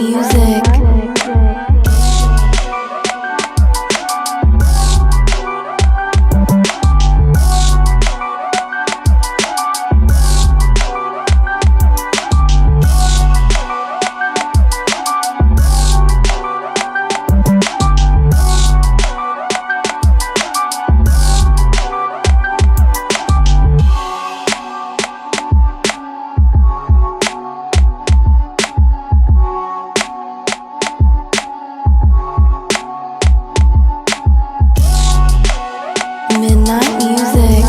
music. Midnight music.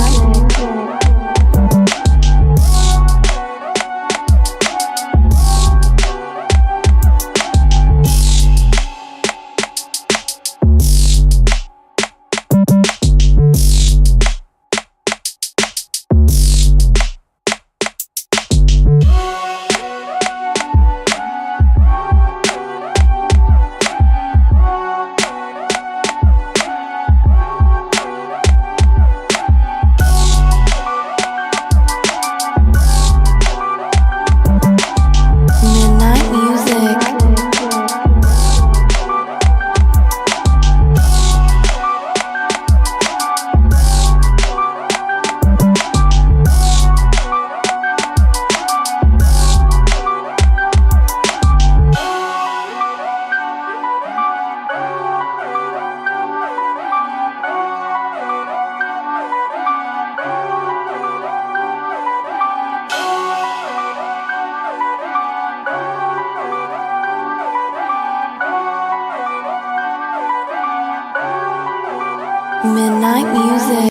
Midnight music.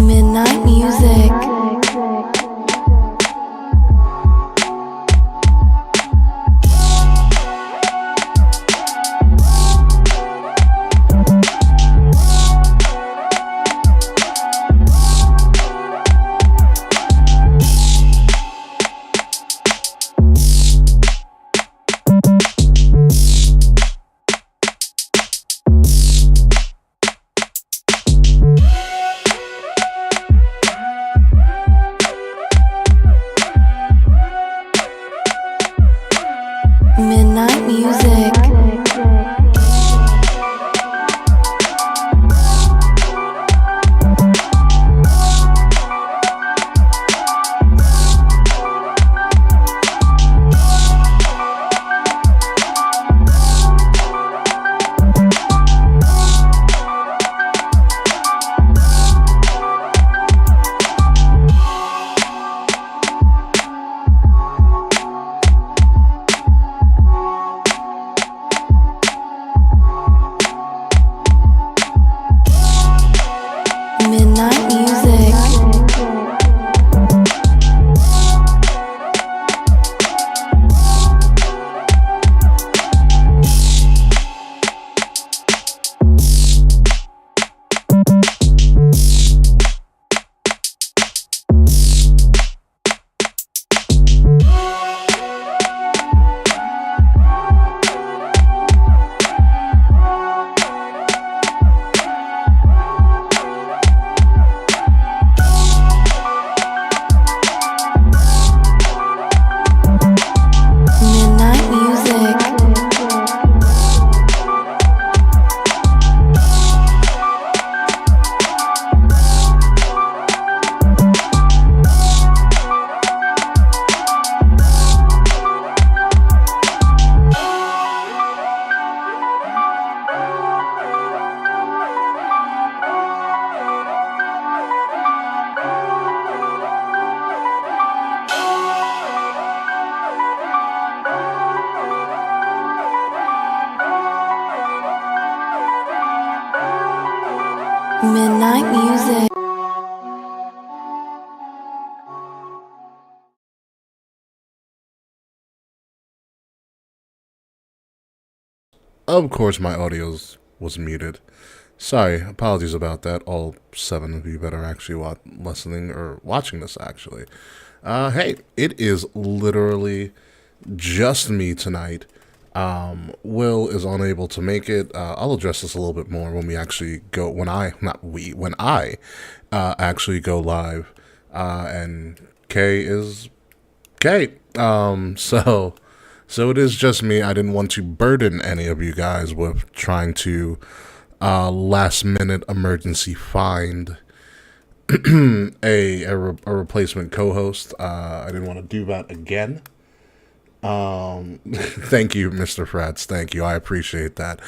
Midnight music. Midnight music. Midnight music. Midnight music. Of course, my audio was muted. Sorry, apologies about that. All 7 of you that are actually listening or watching this, actually. Hey, it is literally just me tonight. Will is unable to make it. I'll address this a little bit more when we actually go. When I actually go live. And Kay is Kate. So it is just me. I didn't want to burden any of you guys with trying to last minute emergency find a replacement co-host. I didn't want to do that again. Thank you, Mr. Frats. Thank you. I appreciate that.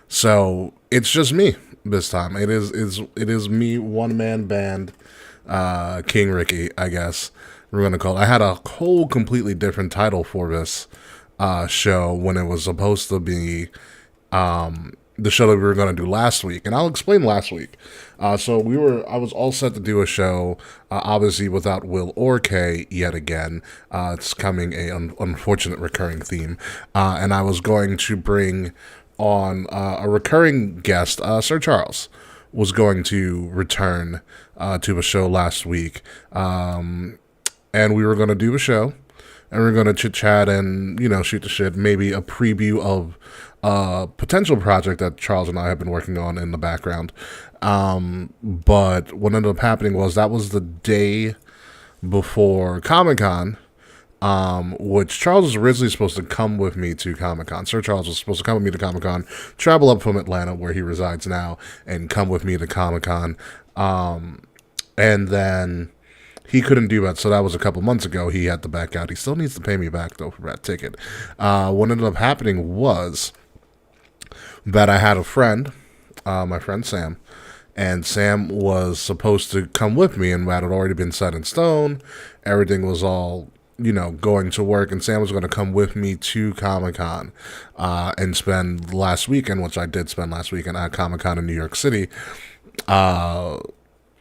So it's just me this time. It is me, one man band, King Rickie, I guess we're gonna call it. I had a whole completely different title for this show when it was supposed to be the show that we were going to do last week, and I'll explain last week. So I was all set to do a show, obviously without Will or Kay yet again. It's coming unfortunate recurring theme, and I was going to bring on a recurring guest. Sir Charles was going to return to a show last week, and we were going to do a show. And we're going to chit chat and, shoot the shit. Maybe a preview of a potential project that Charles and I have been working on in the background. But what ended up happening was that was the day before Comic-Con, which Charles was originally supposed to come with me to Comic-Con. Sir Charles was supposed to come with me to Comic-Con, travel up from Atlanta, where he resides now, and come with me to Comic-Con. And then he couldn't do that, so that was a couple months ago. He had to back out. He still needs to pay me back, though, for that ticket. What ended up happening was that I had a friend, my friend Sam, and Sam was supposed to come with me, and that had already been set in stone. Everything was all, going to work, and Sam was going to come with me to Comic-Con and spend last weekend, which I did spend last weekend at Comic-Con in New York City,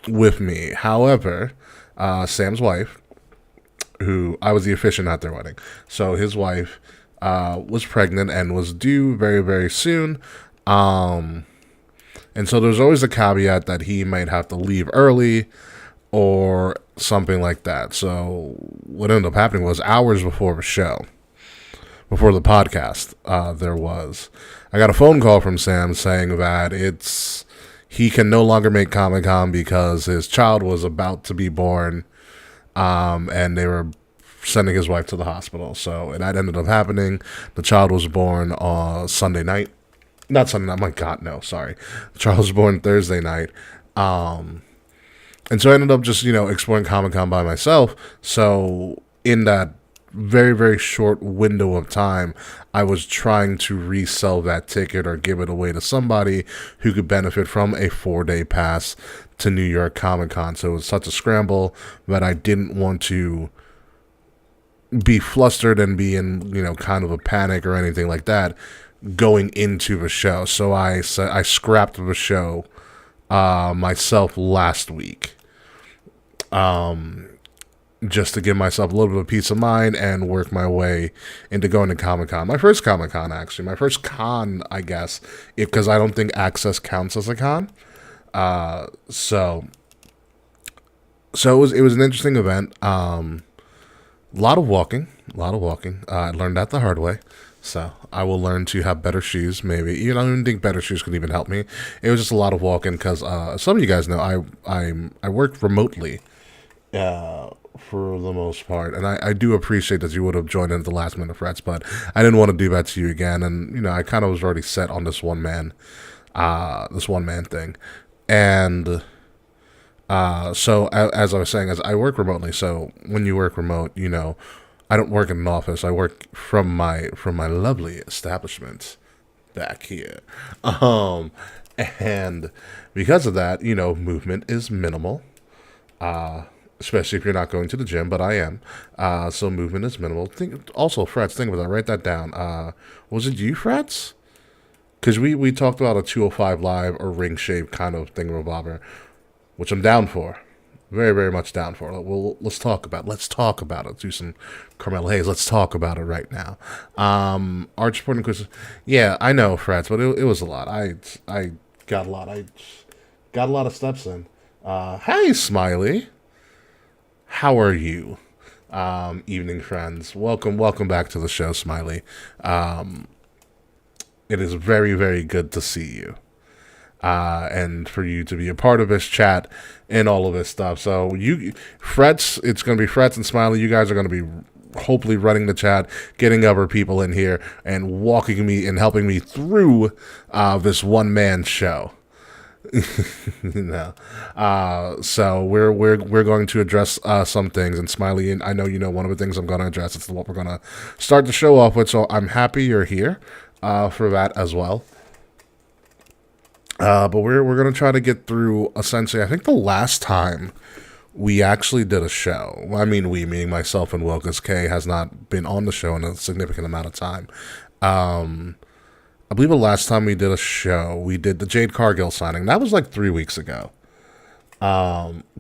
with me. However, Sam's wife, who I was the officiant at their wedding, so his wife was pregnant and was due very, very soon. And so there's always a caveat that he might have to leave early or something like that. So what ended up happening was hours before the show, before the podcast, I got a phone call from Sam saying that he can no longer make Comic-Con because his child was about to be born, and they were sending his wife to the hospital. So that ended up happening. The child was born on Sunday night. Not Sunday night. Oh my God, no, sorry. The child was born Thursday night. And so I ended up just, exploring Comic-Con by myself. So in that very, very short window of time, I was trying to resell that ticket or give it away to somebody who could benefit from a 4-day pass to New York Comic Con. So it was such a scramble that I didn't want to be flustered and be in, kind of a panic or anything like that going into the show. So I scrapped the show myself last week. Just to give myself a little bit of peace of mind and work my way into going to Comic-Con. My first Comic-Con, actually. My first con, I guess, because I don't think Access counts as a con. So it was an interesting event. A lot of walking. I learned that the hard way. So I will learn to have better shoes, maybe. I don't even think better shoes could even help me. It was just a lot of walking because some of you guys know I work remotely. For the most part, and I do appreciate that you would have joined in at the last minute, Frets, but I didn't want to do that to you again, and I kind of was already set on this one man thing, and so as I was saying, as I work remotely, so when you work remote, I don't work in an office. I work from my lovely establishment back here, and because of that, movement is minimal. Especially if you're not going to the gym, but I am. So movement is minimal. Also, Frets, think about that. Write that down. Was it you, Frets? Because we talked about a 205 Live or ring shape kind of thing revolver, which I'm down for. Very, very much down for. Well, let's talk about it. Do some Carmelo Hayes. Let's talk about it right now. Arch supporting quiz. Yeah, I know, Frets, but it was a lot. I got a lot. I got a lot of steps in. Hey, Smiley. How are you? evening, friends. Welcome back to the show, Smiley. It is very, very good to see you. And for you to be a part of this chat and all of this stuff. So it's going to be Frets and Smiley. You guys are going to be hopefully running the chat, getting other people in here, and walking me and helping me through this one-man show. No. So we're going to address some things, and Smiley, and I know you know one of the things I'm going to address. It's what we're going to start the show off with. So I'm happy you're here for that as well. But we're gonna try to get through essentially. I think the last time we actually did a show. I mean, we meaning myself and Wilkes K has not been on the show in a significant amount of time. I believe the last time we did a show, we did the Jade Cargill signing. That was like 3 weeks ago.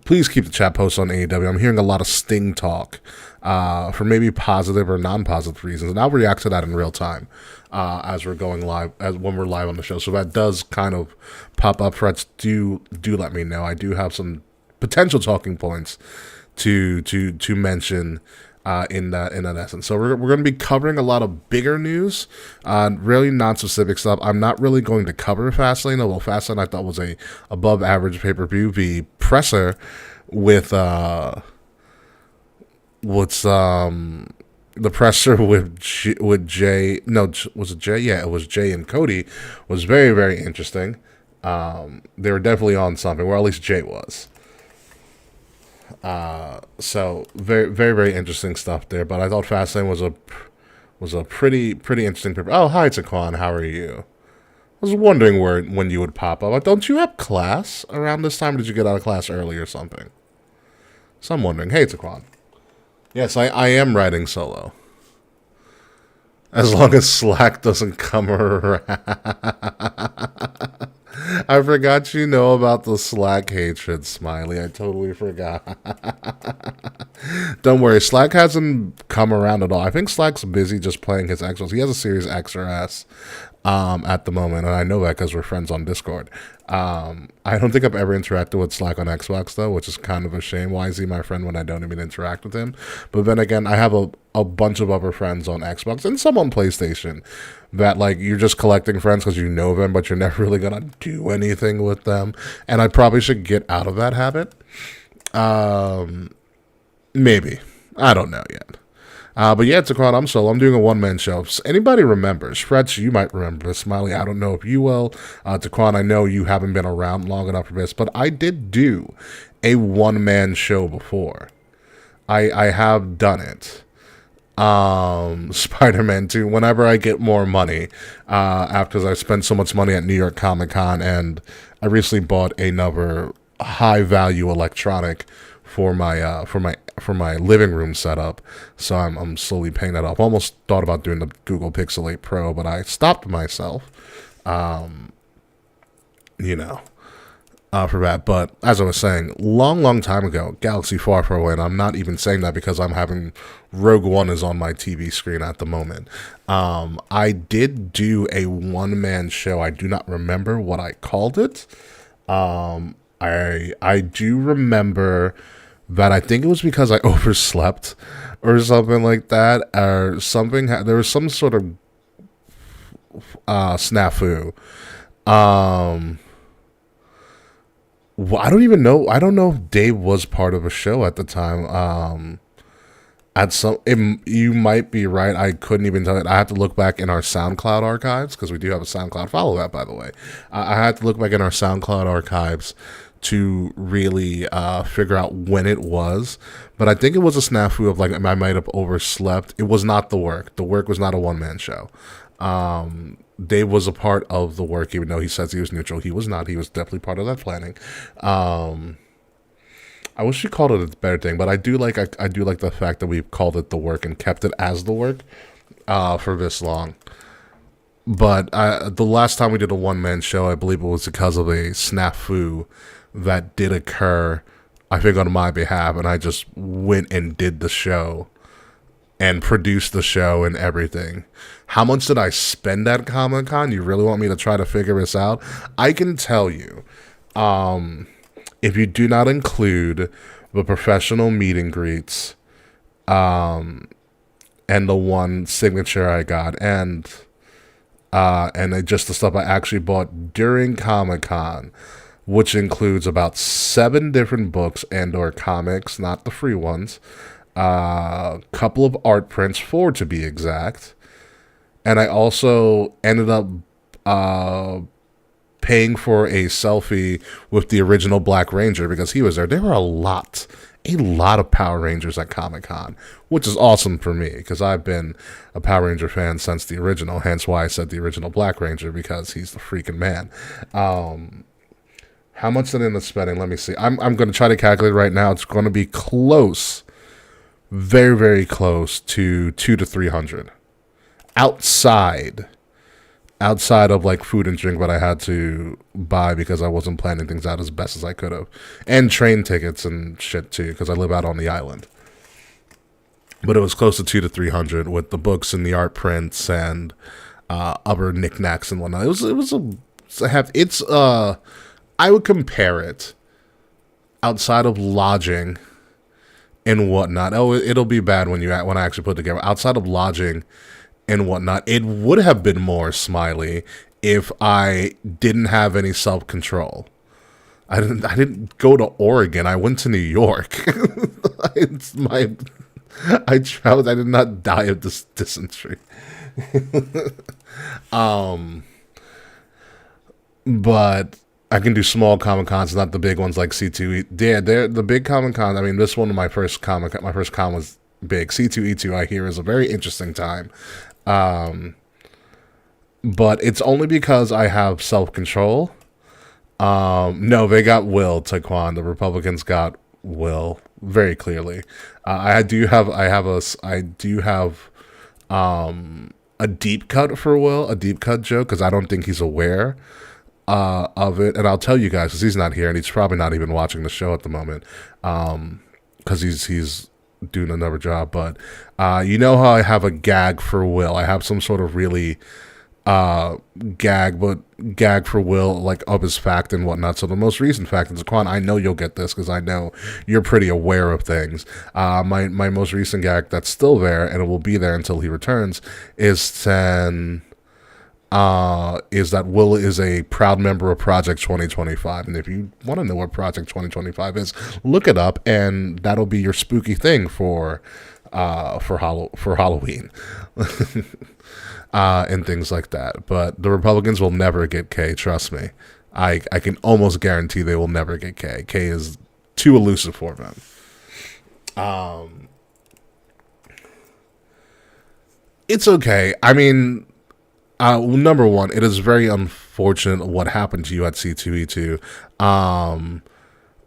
Please keep the chat posted on AEW. I'm hearing a lot of Sting talk for maybe positive or non-positive reasons, and I'll react to that in real time as we're going live, as when we're live on the show. So that does kind of pop up. Frets, do let me know. I do have some potential talking points to mention in that essence. So we're going to be covering a lot of bigger news, really non-specific stuff. I'm not really going to cover Fastlane, although Fastlane I thought was a above average pay-per-view. The presser with the presser with Jay, no, was it Jay? Yeah, it was Jay and Cody, was very, very interesting. They were definitely on something, or at least Jay was. So very, very, very interesting stuff there. But I thought Fastlane was a pretty interesting paper. Oh, hi, Taquan. How are you? I was wondering when you would pop up. Don't you have class around this time? Or did you get out of class early or something? So I'm wondering. Hey, Taquan. Yes, I am riding solo. As long as Slack doesn't come around. I forgot you know about the Slack hatred, Smiley. I totally forgot. Don't worry, Slack hasn't come around at all. I think Slack's busy just playing his Xbox. He has a Series X or S at the moment, and I know that because we're friends on Discord. I don't think I've ever interacted with Slack on Xbox, though, which is kind of a shame. Why is he my friend when I don't even interact with him? But then again, I have a bunch of other friends on Xbox and some on PlayStation that, like, you're just collecting friends because you know them, but you're never really going to do anything with them. And I probably should get out of that habit. Maybe. I don't know yet. But yeah, Taquan, I'm solo. I'm doing a one-man show. If anybody remembers, Frets, you might remember this. Smiley, I don't know if you will. Taquan, I know you haven't been around long enough for this, but I did do a one-man show before. I have done it. Spider-Man 2, whenever I get more money, after I spent so much money at New York Comic Con, and I recently bought another high-value electronic for my living room setup, so I'm slowly paying that off. Almost thought about doing the Google Pixel 8 Pro, but I stopped myself, for that. But as I was saying, long time ago, galaxy far away, and I'm not even saying that because I'm having Rogue One is on my TV screen at the moment. I did do a one-man show. I do not remember what I called it. I do remember that I think it was because I overslept or something like that, or something. There was some sort of snafu. Well, I don't even know. I don't know if Dave was part of a show at the time. You might be right. I couldn't even tell it. I have to look back in our SoundCloud archives, because we do have a SoundCloud. Follow that, by the way. I had to look back in our SoundCloud archives to really figure out when it was. But I think it was a snafu of, like, I might have overslept. It was not The Work. The Work was not a one-man show. Dave was a part of The Work, even though he says he was neutral. He was not. He was definitely part of that planning. I wish we called it a better thing, but I do like the fact that we've called it The Work and kept it as The Work for this long. But the last time we did a one-man show, I believe it was because of a snafu that did occur, I think, on my behalf, and I just went and did the show and produced the show and everything. How much did I spend at Comic-Con? You really want me to try to figure this out? I can tell you, if you do not include the professional meet and greets and the one signature I got, and just the stuff I actually bought during Comic-Con, which includes about 7 different books and or comics, not the free ones, a couple of art prints, 4 to be exact, and I also ended up paying for a selfie with the original Black Ranger because he was there. There were a lot of Power Rangers at Comic-Con, which is awesome for me because I've been a Power Ranger fan since the original, hence why I said the original Black Ranger, because he's the freaking man. How much did I end up spending? Let me see. I'm going to try to calculate right now. It's going to be close, very, very close to 200 to 300 outside of like food and drink, but I had to buy because I wasn't planning things out as best as I could have, and train tickets and shit too because I live out on the island. But it was close to 200 to 300 with the books and the art prints and other knickknacks and whatnot. I would compare it outside of lodging and whatnot. Oh, it'll be bad when I actually put it together. Outside of lodging and whatnot, it would have been more Smiley if I didn't have any self-control. I didn't go to Oregon. I went to New York. I traveled. I did not die of this dysentery. But I can do small Comic Cons, not the big ones like C2E. Yeah, they're the big Comic Cons. I mean, this one, my first con was big. C2E2, I hear, is a very interesting time. But it's only because I have self-control. No, they got Will, Taekwon. The Republicans got Will very clearly. I do have a deep cut for Will, a deep cut joke, because I don't think he's aware of it. And I'll tell you guys, because he's not here, and he's probably not even watching the show at the moment, because he's doing another job. But you know how I have a gag for Will? I have some sort of really gag for Will, like of his fact and whatnot. So the most recent fact is, Quan, I know you'll get this because I know you're pretty aware of things. My most recent gag that's still there, and it will be there until he returns, is that Will is a proud member of Project 2025. And if you want to know what Project 2025 is, look it up, and that'll be your spooky thing for Halloween. And things like that. But the Republicans will never get K, trust me. I can almost guarantee they will never get K. K is too elusive for them. It's okay. I mean, number one, it is very unfortunate what happened to you at C2E2.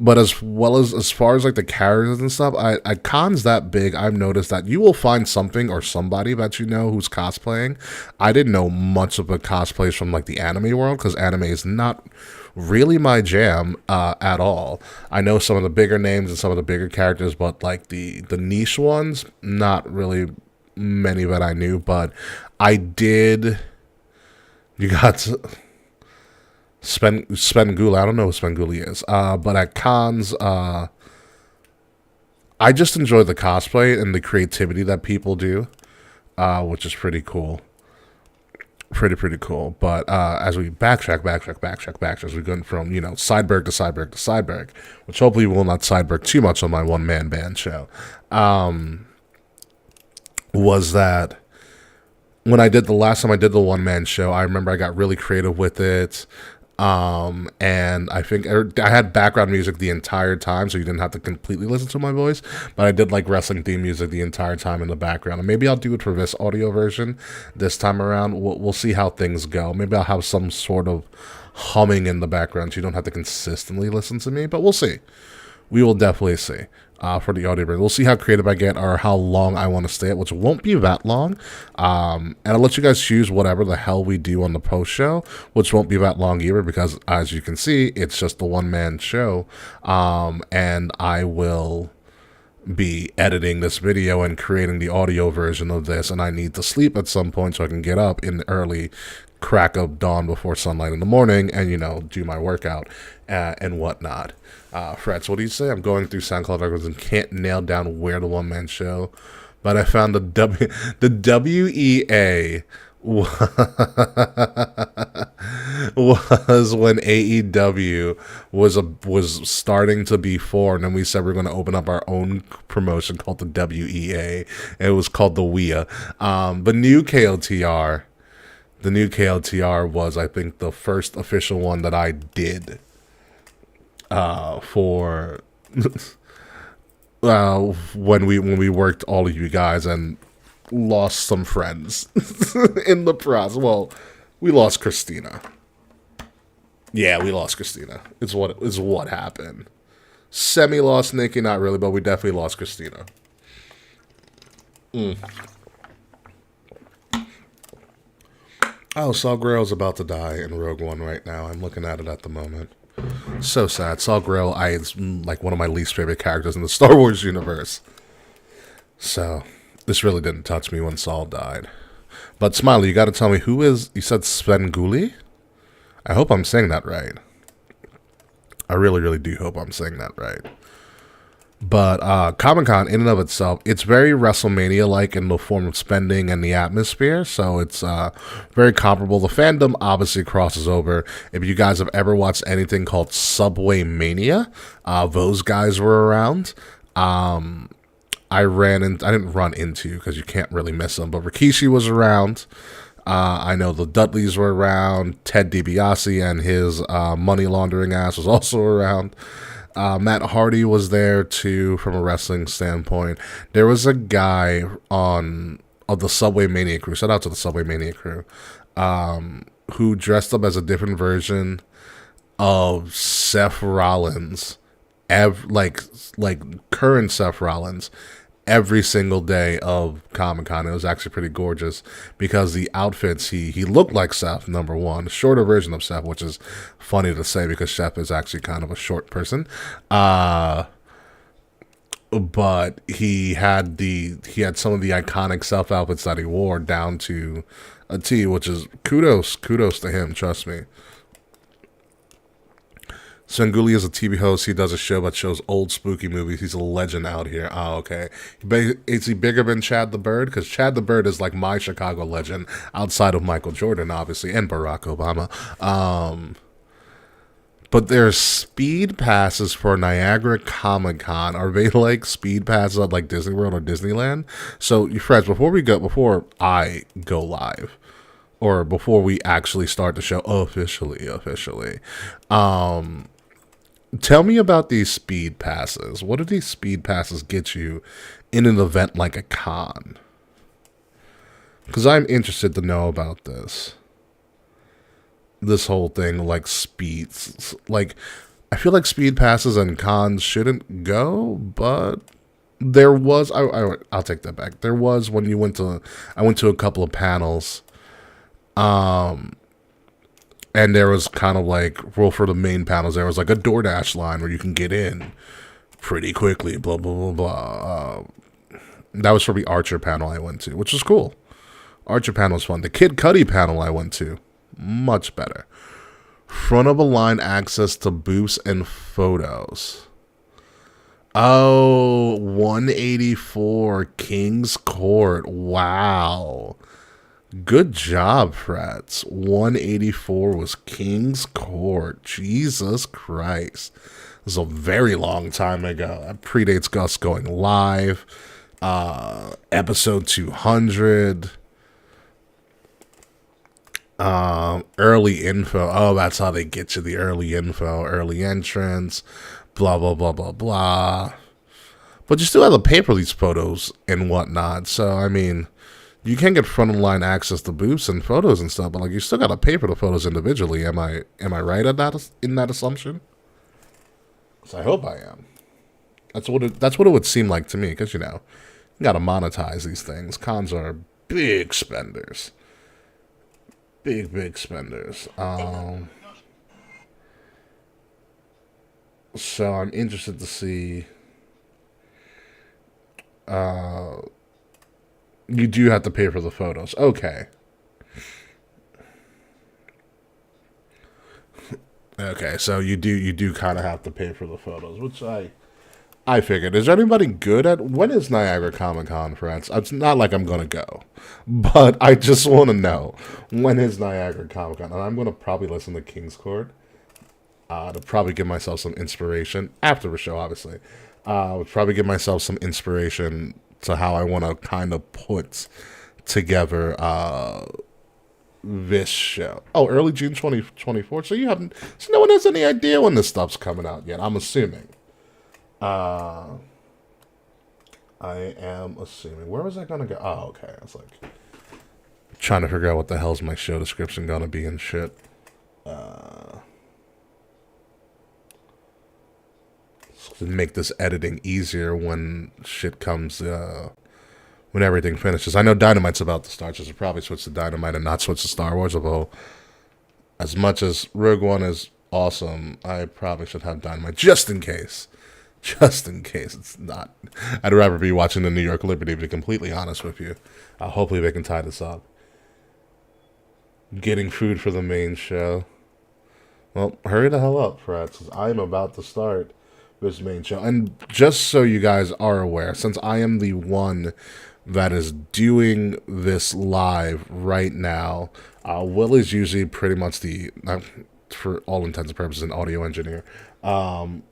But as far as like the characters and stuff, at cons that big, I've noticed that you will find something or somebody that you know who's cosplaying. I didn't know much of the cosplays from like the anime world because anime is not really my jam at all. I know some of the bigger names and some of the bigger characters, but like the niche ones, not really many that I knew. But I did. You got Svengoolie. I don't know who Svengoolie is. But at cons, I just enjoy the cosplay and the creativity that people do, which is pretty cool. Pretty cool. But as we backtrack, as we're going from, Sideberg to Sideberg, which hopefully will not Sideberg too much on my one-man band show, was that when the last time I did the one-man show, I remember I got really creative with it. And I think I had background music the entire time, so you didn't have to completely listen to my voice, but I did like wrestling theme music the entire time in the background. And maybe I'll do it for this audio version this time around. We'll see how things go. Maybe I'll have some sort of humming in the background so you don't have to consistently listen to me, but we'll see. We will definitely see. For the audio version. We'll see how creative I get or how long I want to stay at, which won't be that long. And I'll let you guys choose whatever the hell we do on the post show, which won't be that long either because, as you can see, it's just the one-man show. And I will be editing this video and creating the audio version of this, and I need to sleep at some point so I can get up in the early crack of dawn before sunlight in the morning and, do my workout and whatnot. Frets, what do you say? I'm going through SoundCloud records and can't nail down where the one-man show, but I found the WEA was when AEW was starting to be formed, and we said we're going to open up our own promotion called the WEA. It was called the WEA. The new KOTR was, I think, the first official one that I did for when we worked all of you guys and lost some friends in the process. Well, we lost Christina. Yeah, we lost Christina. It's what happened. Semi lost Nikki, not really, but we definitely lost Christina. Oh, Saul Grail's about to die in Rogue One right now. I'm looking at it at the moment. So sad. Saul Grail, is like one of my least favorite characters in the Star Wars universe. So this really didn't touch me when Saul died. But Smiley, you got to tell me you said Svengoolie? I hope I'm saying that right. I really, really do hope I'm saying that right. But Comic-Con, in and of itself, it's very WrestleMania-like in the form of spending and the atmosphere, so it's very comparable. The fandom obviously crosses over. If you guys have ever watched anything called Subway Mania, those guys were around. I didn't run into, because you can't really miss them, but Rikishi was around. I know the Dudleys were around. Ted DiBiase and his money laundering ass was also around. Matt Hardy was there too, from a wrestling standpoint. There was a guy of the Subway Mania crew. Shout out to the Subway Mania crew, who dressed up as a different version of Seth Rollins, like current Seth Rollins, every single day of Comic-Con. It was actually pretty gorgeous because the outfits, he looked like Seth, number one, shorter version of Seth, which is funny to say because Seth is actually kind of a short person. But he had some of the iconic Seth outfits that he wore down to a T, which is kudos to him, trust me. Svengoolie is a TV host. He does a show that shows old spooky movies. He's a legend out here. Oh, okay. Is he bigger than Chad the Bird? Because Chad the Bird is like my Chicago legend outside of Michael Jordan, obviously, and Barack Obama. But there's speed passes for Niagara Comic-Con. Are they like speed passes at like Disney World or Disneyland? So, you friends, before I go live, or before we actually start the show officially, tell me about these speed passes. What do these speed passes get you in an event like a con? Because I'm interested to know about this. This whole thing, like speeds. Like, I feel like speed passes and cons shouldn't go, but there was, I'll take that back. There was when I went to a couple of panels, and there was kind of like, well, for the main panels, there was like a DoorDash line where you can get in pretty quickly, blah, blah, blah, blah. That was for the Archer panel I went to, which was cool. Archer panel was fun. The Kid Cudi panel I went to, much better. Front of a line access to booths and photos. Oh, 184 King's Court. Wow. Good job, Frats. 184 was King's Court. Jesus Christ. It was a very long time ago. That predates Gus going live. Episode 200. Early info. Oh, that's how they get you the early info. Early entrance. Blah, blah, blah, blah, blah. But you still have to pay for these photos and whatnot. So, I mean, you can get front of line access to booths and photos and stuff, but like you still gotta pay for the photos individually. Am I right in that assumption? So I hope I am. That's what it would seem like to me, because you gotta monetize these things. Cons are big spenders, big spenders. So I'm interested to see You do have to pay for the photos. Okay. Okay, so you do kind of have to pay for the photos, which I figured. Is anybody good at when is Niagara Comic Con, friends? It's not like I'm gonna go, but I just want to know when is Niagara Comic Con, and I'm gonna probably listen to King's Court to probably give myself some inspiration after the show. Obviously, would probably give myself some inspiration to how I want to kind of put together this show. Oh, early June 2024. So you haven't. So no one has any idea when this stuff's coming out yet. I'm assuming. I am assuming. Where was I gonna go? Oh, okay. I was like trying to figure out what the hell's my show description gonna be and shit. To make this editing easier when shit comes. When everything finishes. I know Dynamite's about to start, so I should probably switch to Dynamite and not switch to Star Wars. Although, as much as Rogue One is awesome, I probably should have Dynamite just in case. Just in case it's not. I'd rather be watching the New York Liberty, to be completely honest with you. Hopefully they can tie this up. Getting food for the main show. Well, hurry the hell up, Frats, because I'm about to start this main show. And just so you guys are aware, since I am the one that is doing this live right now, Will is usually pretty much the, for all intents and purposes, an audio engineer. When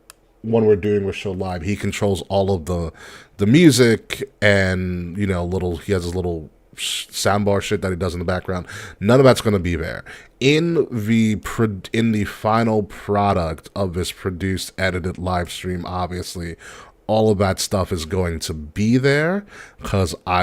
we're doing the show live, he controls all of the music and, you know, he has his little soundbar shit that he does in the background. None of that's going to be there in the final product of this produced, edited live stream. Obviously, all of that stuff is going to be there because I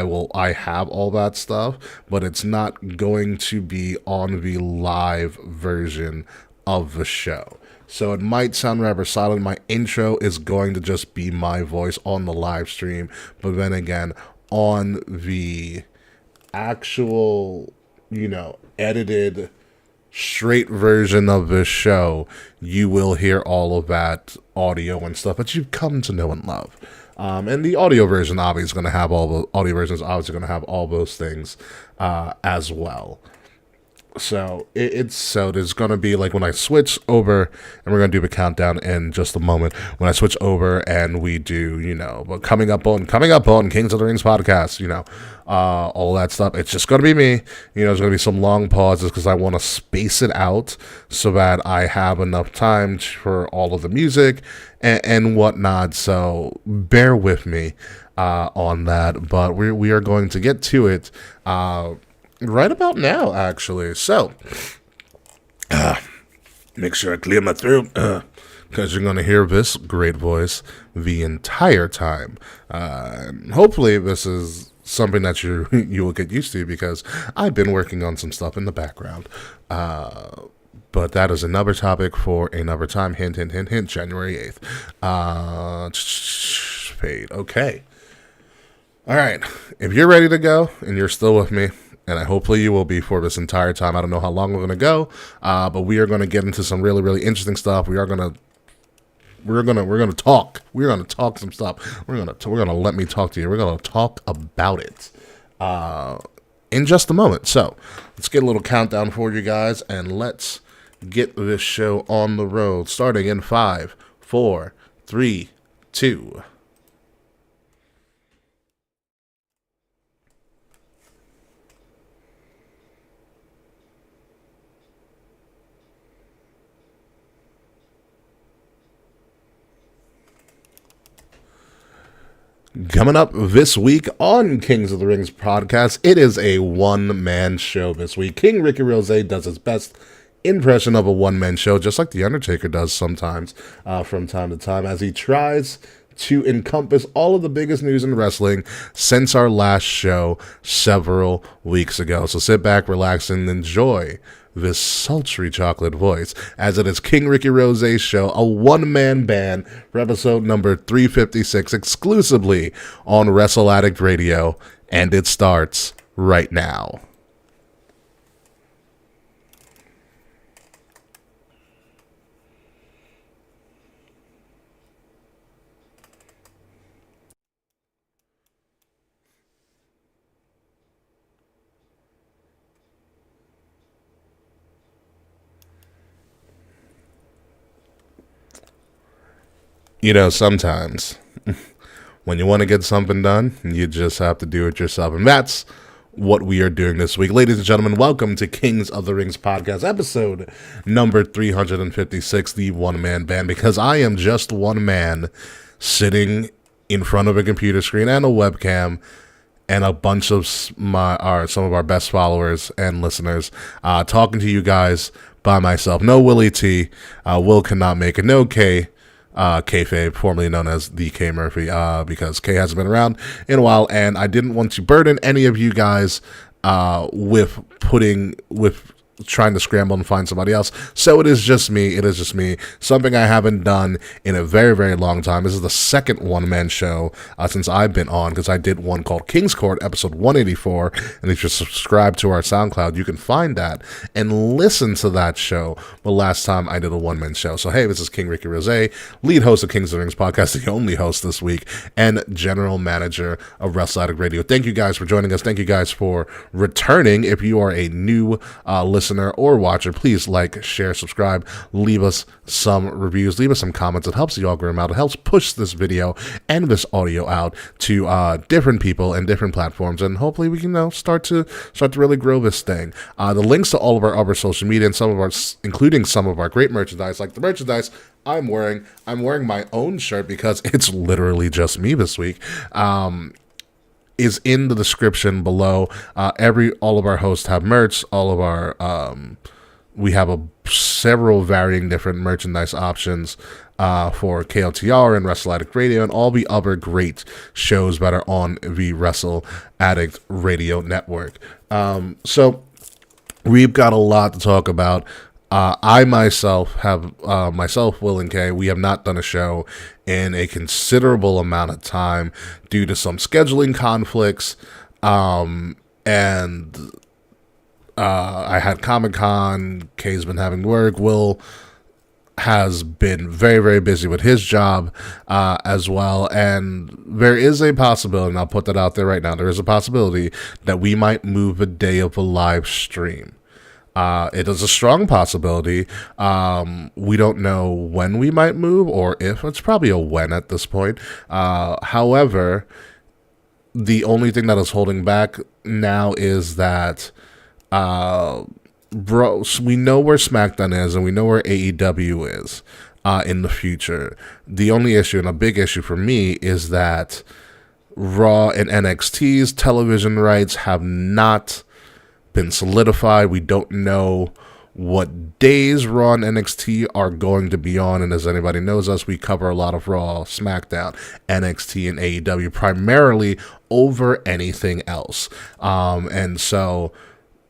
have all that stuff, but it's not going to be on the live version of the show. So it might sound rather silent. My intro is going to just be my voice on the live stream, but then again, on the actual, edited straight version of this show, you will hear all of that audio and stuff that you've come to know and love. And the audio version obviously is going to have all those things as well. So there's gonna be like when I switch over, and we're gonna do the countdown in just a moment. When I switch over and we do, but coming up on Kings of the Rings podcast, all that stuff. It's just gonna be me. There's gonna be some long pauses because I want to space it out so that I have enough time for all of the music and whatnot. So bear with me on that. But we are going to get to it. Right about now, actually. So, make sure I clear my throat, because you're going to hear this great voice the entire time. Hopefully, this is something that you will get used to, because I've been working on some stuff in the background. But that is another topic for another time. Hint, hint, hint, hint. January 8th. Fade. Okay. All right. If you're ready to go and you're still with me, and hopefully you will be for this entire time. I don't know how long we're going to go, but we are going to get into some really, really interesting stuff. We're going to talk. We're going to talk some stuff. We're going to let me talk to you. We're going to talk about it in just a moment. So let's get a little countdown for you guys, and let's get this show on the road. Starting in 5, 4, 3, 2. Coming up this week on Kings of the Rings podcast, it is a one-man show this week. King Rickie Rozay does his best impression of a one-man show, just like The Undertaker does sometimes from time to time, as he tries to encompass all of the biggest news in wrestling since our last show several weeks ago. So sit back, relax, and enjoy this sultry chocolate voice, as it is King Rickie Rozay's show, a one-man band, for episode number 356, exclusively on Wrestle Addict Radio, and it starts right now. Sometimes when you want to get something done, you just have to do it yourself. And that's what we are doing this week. Ladies and gentlemen, welcome to Kings of the Rings podcast, episode number 356, the one-man band, because I am just one man sitting in front of a computer screen and a webcam and a bunch of some of our best followers and listeners, talking to you guys by myself. No Willie T. Will cannot make it. No K. Kayfabe, formerly known as the K Murphy, because K hasn't been around in a while, and I didn't want to burden any of you guys with trying to scramble and find somebody else. So it is just me. Something I haven't done in a very, very long time. This is the second one-man show since I've been on, because I did one called King's Court, episode 184. And if you subscribe to our SoundCloud, you can find that and listen to that show. But last time I did a one-man show. So hey, this is King Rickie Rozay, lead host of Kings of the Rings podcast, the only host this week, and general manager of Wrestle Addict Radio. Thank you guys for joining us. Thank you guys for returning. If you are a new listener or watcher, please like, share, subscribe, leave us some reviews, leave us some comments. It helps the algorithm out. It helps push this video and this audio out to different people and different platforms, and hopefully we can start to really grow this thing. The links to all of our other social media and including some of our great merchandise, like the merchandise I'm wearing my own shirt because it's literally just me this week, is in the description below. All of our hosts have merch. All of our we have several varying different merchandise options for KOTR and Wrestle Addict Radio and all the other great shows that are on the Wrestle Addict Radio network. So we've got a lot to talk about. I myself, Will and Kay, we have not done a show in a considerable amount of time due to some scheduling conflicts, and I had Comic-Con, Kay's been having work, Will has been very, very busy with his job as well, and there is a possibility, and I'll put that out there right now, there is a possibility that we might move a day of a live stream. It is a strong possibility. We don't know when we might move or if. It's probably a when at this point. However, the only thing that is holding back now is that, we know where SmackDown is and we know where AEW is in the future. The only issue, and a big issue for me, is that Raw and NXT's television rights have not been solidified. We don't know what days Raw and NXT are going to be on, and as anybody knows us, we cover a lot of Raw, SmackDown, NXT, and AEW primarily over anything else. And so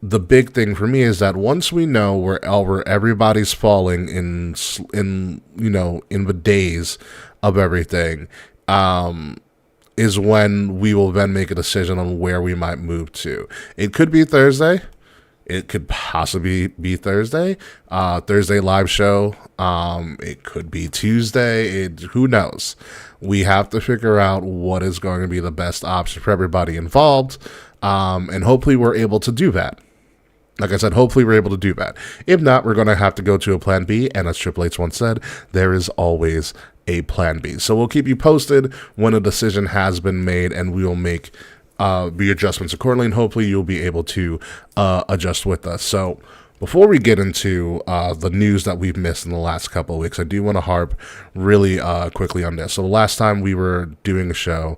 the big thing for me is that once we know where everybody's falling in the days of everything, is when we will then make a decision on where we might move to. It could be Thursday. It could possibly be Thursday. Thursday live show. It could be Tuesday. Who knows? We have to figure out what is going to be the best option for everybody involved. And hopefully we're able to do that. Like I said, hopefully we're able to do that. If not, we're going to have to go to a plan B. And as Triple H once said, there is always a plan B. So we'll keep you posted when a decision has been made, and we will make the adjustments accordingly, and hopefully you'll be able to adjust with us. So before we get into the news that we've missed in the last couple of weeks, I do want to harp really quickly on this. So the last time we were doing a show,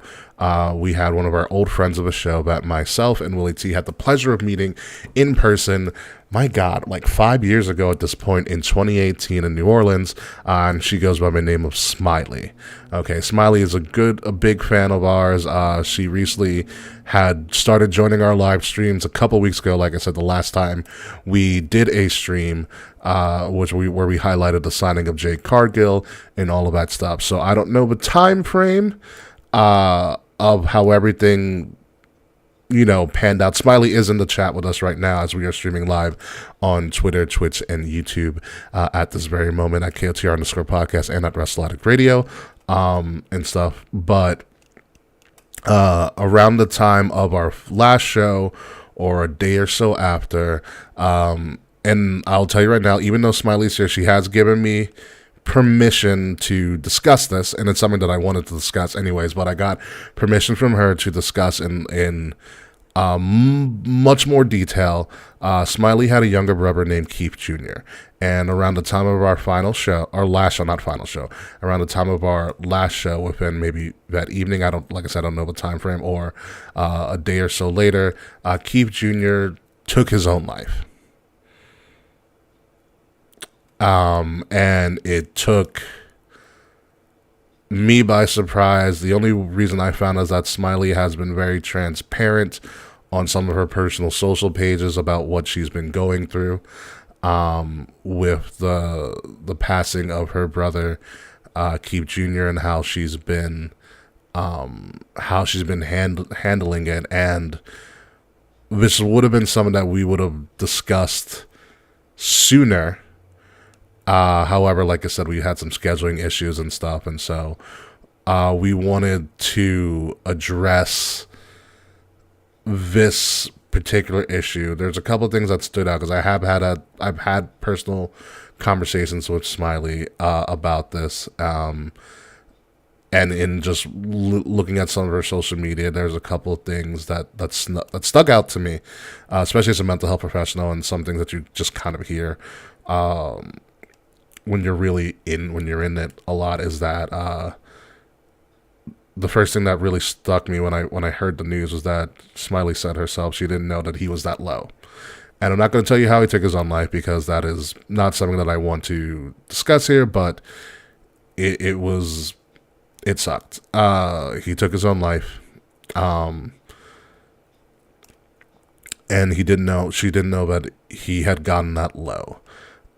we had one of our old friends of a show that myself and Willie T had the pleasure of meeting in person, my God, like 5 years ago at this point in 2018 in New Orleans, and she goes by the name of Smiley. Okay, Smiley is a big fan of ours. She recently had started joining our live streams a couple weeks ago. Like I said, the last time we did a stream, where we highlighted the signing of Jake Cargill and all of that stuff. So I don't know the time frame of how everything panned out. Smiley is in the chat with us right now as we are streaming live on Twitter, Twitch, and YouTube at this very moment at KOTR_podcast and at Wrestle Addict Radio and stuff. But around the time of our last show or a day or so after, and I'll tell you right now, even though Smiley's here, she has given me permission to discuss this, and it's something that I wanted to discuss anyways, but I got permission from her to discuss in much more detail. Smiley had a younger brother named Keith Jr., and around the time of our final show, our last show, not final show, around the time of our last show, within maybe that evening, like I said, I don't know the time frame, or a day or so later, Keith Jr. took his own life. And it took me by surprise. The only reason I found is that Smiley has been very transparent on some of her personal social pages about what she's been going through, with the passing of her brother, Keith Jr., and how she's been handling it. And this would have been something that we would have discussed sooner. However, like I said, we had some scheduling issues and stuff, and so we wanted to address this particular issue. There's a couple of things that stood out because I've had personal conversations with Smiley about this, and in just looking at some of her social media, there's a couple of things that stuck out to me, especially as a mental health professional, and some things that you just kind of hear. When you're in it a lot, is that the first thing that really stuck me when I heard the news was that Smiley said herself she didn't know that he was that low. And I'm not going to tell you how he took his own life, because that is not something that I want to discuss here, but it sucked. He took his own life. And she didn't know that he had gotten that low.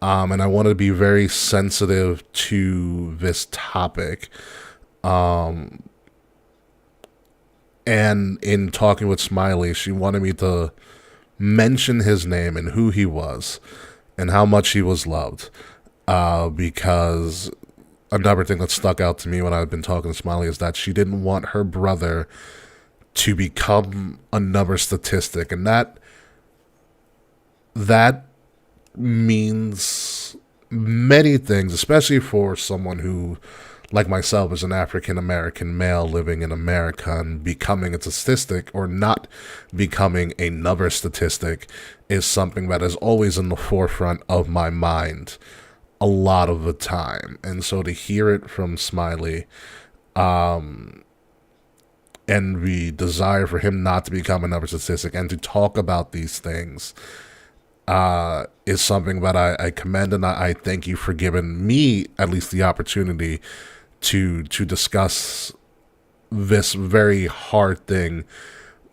And I want to be very sensitive to this topic. And in talking with Smiley, she wanted me to mention his name and who he was and how much he was loved. Because another thing that stuck out to me when I've been talking to Smiley is that she didn't want her brother to become another statistic. And that means many things, especially for someone who, like myself, is an African American male living in America, and becoming a statistic or not becoming another statistic is something that is always in the forefront of my mind a lot of the time. And so to hear it from Smiley, and the desire for him not to become another statistic and to talk about these things, is something that I commend, and I thank you for giving me at least the opportunity to discuss this very hard thing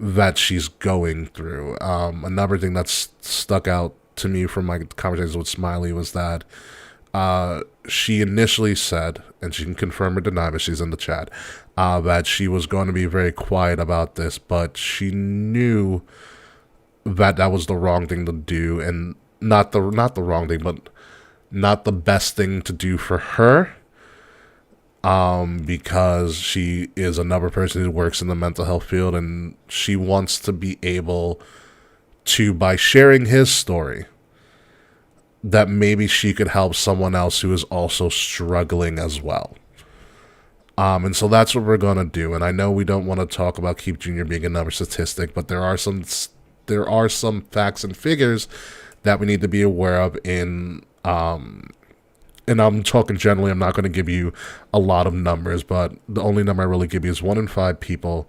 that she's going through. Another thing that's stuck out to me from my conversations with Smiley was that she initially said, and she can confirm or deny, but she's in the chat, that she was going to be very quiet about this, but she knew that was the wrong thing to do, and not the wrong thing, but not the best thing to do for her, because she is another person who works in the mental health field, and she wants to be able to, by sharing his story, that maybe she could help someone else who is also struggling as well. And so that's what we're going to do. And I know we don't want to talk about Keith Jr. being another statistic, but there are some facts and figures that we need to be aware of and I'm talking generally. I'm not going to give you a lot of numbers, but the only number I really give you is 1 in 5 people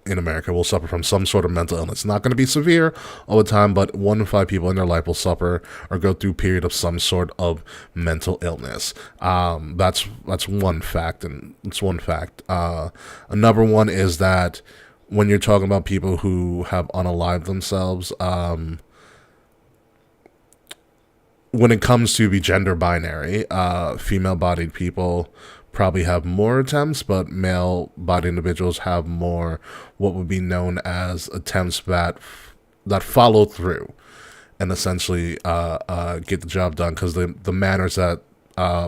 in America will suffer from some sort of mental illness. It's not going to be severe all the time, but 1 in 5 people in their life will suffer or go through a period of some sort of mental illness. That's one fact, and it's one fact. Another one is that when you're talking about people who have unalived themselves, when it comes to the gender binary, female-bodied people probably have more attempts, but male-bodied individuals have more what would be known as attempts that follow through and essentially get the job done, because the manners that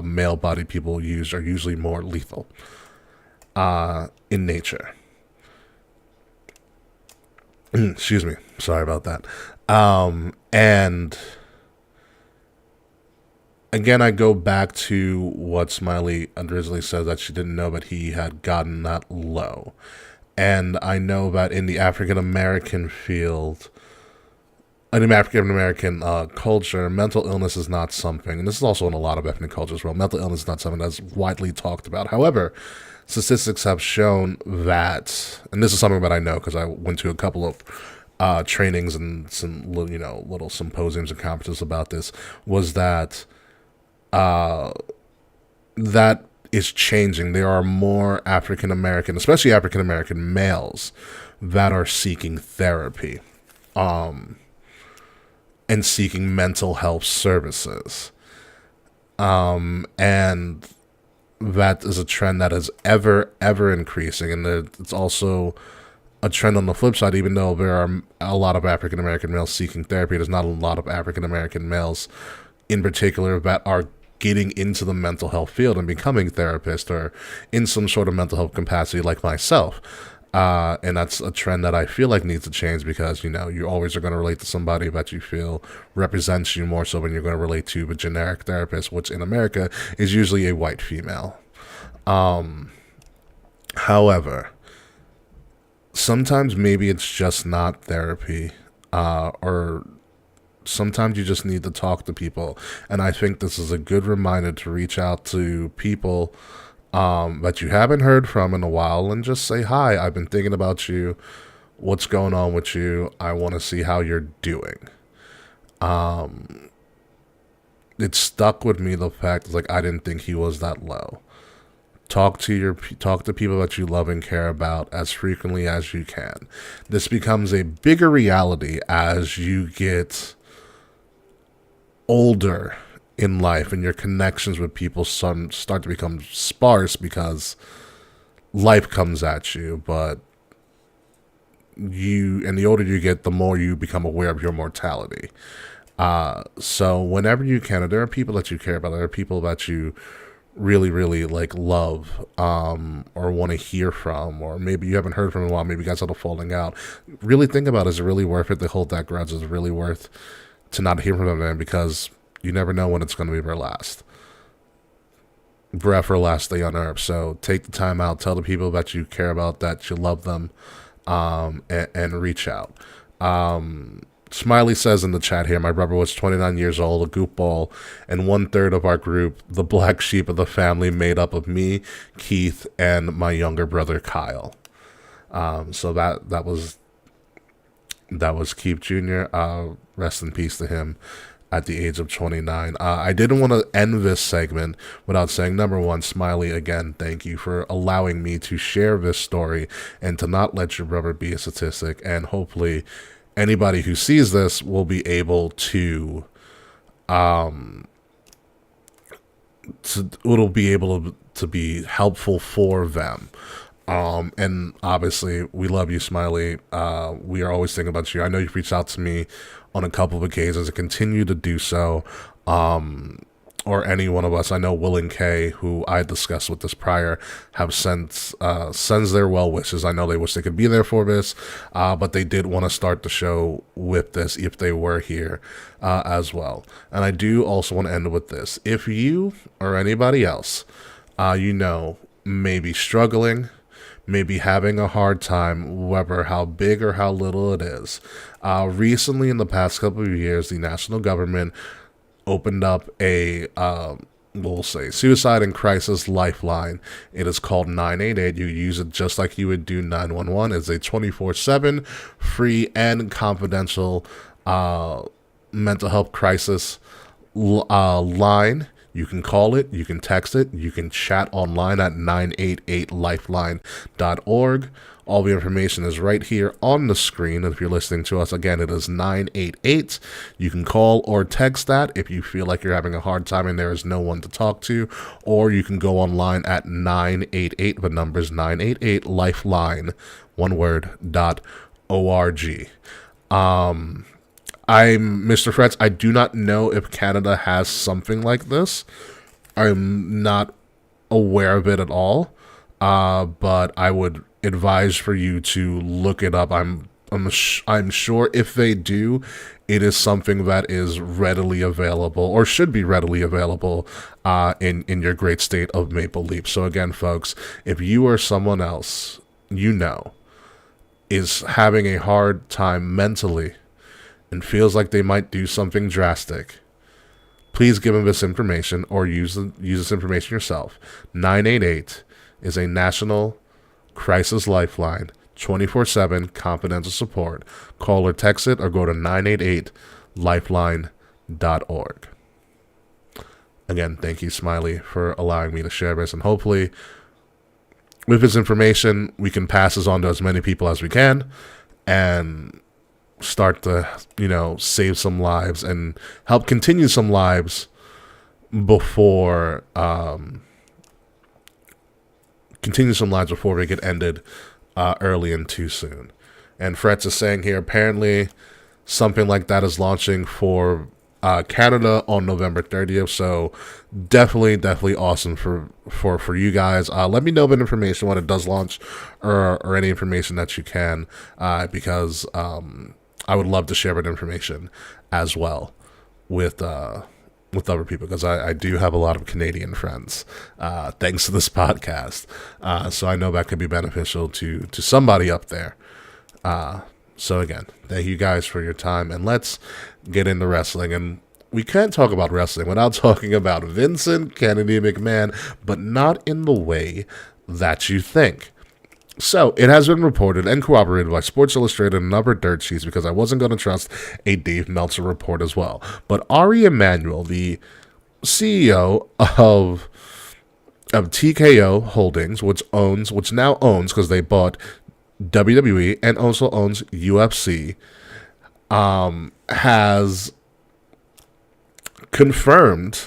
male-bodied people use are usually more lethal in nature. Excuse me. Sorry about that. And again, I go back to what Smiley originally said, that she didn't know that he had gotten that low. And I know that in the African American field, in the African American culture, mental illness is not something, and this is also in a lot of ethnic cultures as well, mental illness is not something that's widely talked about. However, statistics have shown that, and this is something that I know because I went to a couple of trainings and some little symposiums and conferences about this, was that that is changing. There are more African American, especially African American males, that are seeking therapy, and seeking mental health services. And that is a trend that is ever increasing. And it's also a trend on the flip side. Even though there are a lot of African American males seeking therapy, there's not a lot of African American males in particular that are getting into the mental health field and becoming therapists or in some sort of mental health capacity like myself. And that's a trend that I feel like needs to change, because, you always are going to relate to somebody that you feel represents you more so than you're going to relate to the generic therapist, which in America is usually a white female. However, sometimes maybe it's just not therapy, or sometimes you just need to talk to people. And I think this is a good reminder to reach out to people that you haven't heard from in a while and just say, hi, I've been thinking about you. What's going on with you? I want to see how you're doing. It stuck with me, the fact like I didn't think he was that low. Talk to people that you love and care about as frequently as you can. This becomes a bigger reality as you get older in life and your connections with people start to become sparse because life comes at you. But the older you get, the more you become aware of your mortality. So whenever you can, if there are people that you care about, there are people that you really, really love, or want to hear from, or maybe you haven't heard from in a while, maybe you guys had a falling out, really think about, is it really worth it to hold that grudge? Is it really worth to not hear from them? Because you never know when it's going to be their last breath or last day on earth. So take the time out, tell the people that you care about that you love them, and reach out. Smiley says in the chat here, my brother was 29 years old, a goofball, and 1/3 of our group, the black sheep of the family, made up of me, Keith, and my younger brother, Kyle. So that was Keith Jr. Rest in peace to him at the age of 29. I didn't want to end this segment without saying, number one, Smiley, again, thank you for allowing me to share this story and to not let your brother be a statistic. And hopefully anybody who sees this will be able to, it'll be able to be helpful for them. And obviously we love you, Smiley. We are always thinking about you. I know you've reached out to me on a couple of occasions and continue to do so. Or any one of us. I know Will and Kay, who I discussed with this prior, have sends their well wishes. I know they wish they could be there for this, but they did want to start the show with this if they were here as well. And I do also want to end with this. If you or anybody else, may be struggling, maybe having a hard time, whether how big or how little it is. Recently, in the past couple of years, the national government opened up a, we'll say, suicide and crisis lifeline. It is called 988. You use it just like you would do 911. It's a 24/7 free and confidential mental health crisis line. You can call it, you can text it, you can chat online at 988lifeline.org. All the information is right here on the screen. And if you're listening to us, again, it is 988. You can call or text that if you feel like you're having a hard time and there is no one to talk to. Or you can go online at 988, the number's 988lifeline, one word, .org. I'm Mr. Frets. I do not know if Canada has something like this. I'm not aware of it at all. But I would advise for you to look it up. I'm I'm sure if they do, it is something that is readily available or should be readily available in your great state of Maple Leaf. So again, folks, if you or someone else you know is having a hard time mentally and feels like they might do something drastic, please give them this information or use this information yourself. 988 is a national crisis lifeline. 24/7 confidential support. Call or text it or go to 988lifeline.org. Again, thank you, Smiley, for allowing me to share this. And hopefully, with this information, we can pass this on to as many people as we can and start to, save some lives and help continue some lives before they get ended early and too soon. And Fretz is saying here, apparently something like that is launching for Canada on November 30th. So definitely awesome for you guys. Let me know the information when it does launch or any information that you can, because I would love to share that information as well with other people, because I do have a lot of Canadian friends, thanks to this podcast. So I know that could be beneficial to somebody up there. So again, thank you guys for your time, and let's get into wrestling. And we can't talk about wrestling without talking about Vincent Kennedy McMahon, but not in the way that you think. So, it has been reported and corroborated by Sports Illustrated and other dirt sheets, because I wasn't going to trust a Dave Meltzer report as well. But Ari Emanuel, the CEO of TKO Holdings, which now owns, because they bought WWE and also owns UFC, has confirmed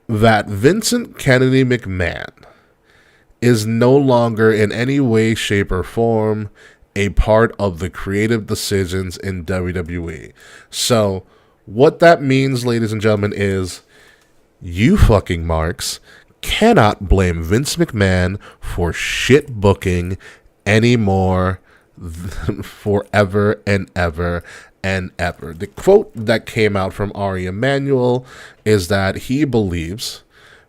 that Vincent Kennedy McMahon is no longer in any way, shape, or form a part of the creative decisions in WWE. So, what that means, ladies and gentlemen, is you fucking marks cannot blame Vince McMahon for shit booking anymore forever and ever and ever. The quote that came out from Ari Emanuel is that he believes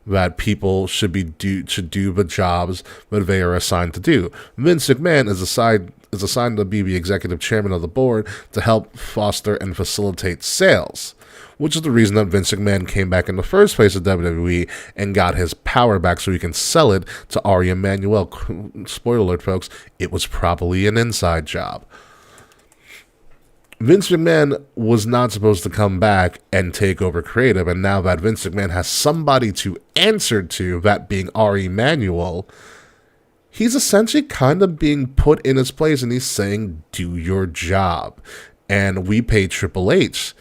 that people should do the jobs that they are assigned to do. Vince McMahon is assigned to be the executive chairman of the board to help foster and facilitate sales, which is the reason that Vince McMahon came back in the first place of WWE and got his power back so he can sell it to Ari Emanuel. Spoiler alert, folks, it was probably an inside job. Vince McMahon was not supposed to come back and take over creative, and now that Vince McMahon has somebody to answer to, that being Ari Emanuel, he's essentially kind of being put in his place, and he's saying, do your job. And we pay Triple H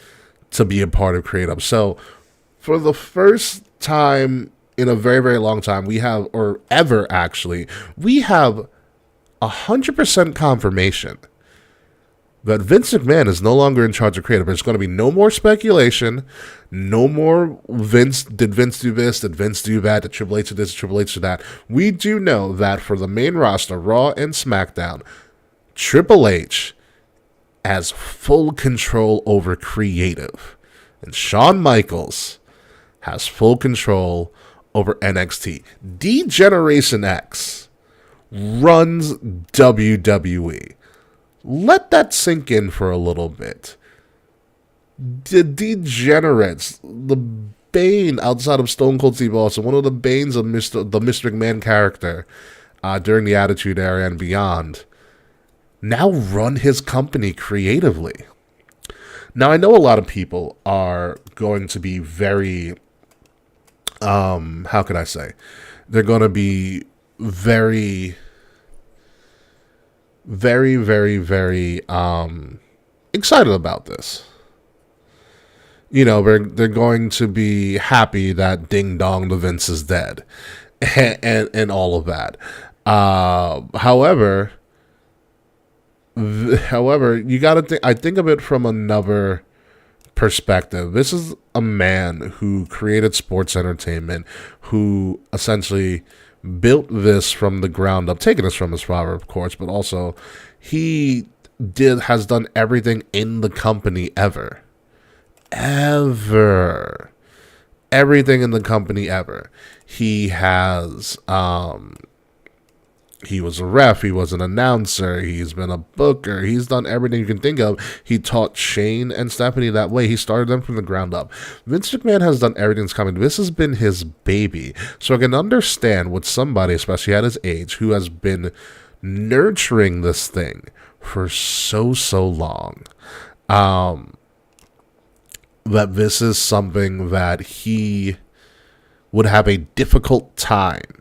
to be a part of creative. So for the first time in a very, very long time, we have 100% confirmation that Vince McMahon is no longer in charge of creative. There's going to be no more speculation, no more did Vince do this, did Vince do that, did Triple H do this, Triple H do that. We do know that for the main roster, Raw and SmackDown, Triple H has full control over creative. And Shawn Michaels has full control over NXT. D-Generation X runs WWE. Let that sink in for a little bit. The Degenerates, the bane outside of Stone Cold Steve Austin, one of the banes of the Mr. McMahon character during the Attitude Era and beyond, now run his company creatively. Now, I know a lot of people are going to be very, how can I say? They're going to be very excited about this. They're going to be happy that Ding Dong the Vince is dead and all of that. However, you got to think. I think of it from another perspective. This is a man who created sports entertainment, who essentially built this from the ground up, taking this from his father, of course, but also he has done everything in the company ever. Everything in the company ever. He has he was a ref, he was an announcer, he's been a booker, he's done everything you can think of. He taught Shane and Stephanie that way. He started them from the ground up. Vince McMahon has done everything that's coming. This has been his baby. So I can understand what somebody, especially at his age, who has been nurturing this thing for so long, that this is something that he would have a difficult time,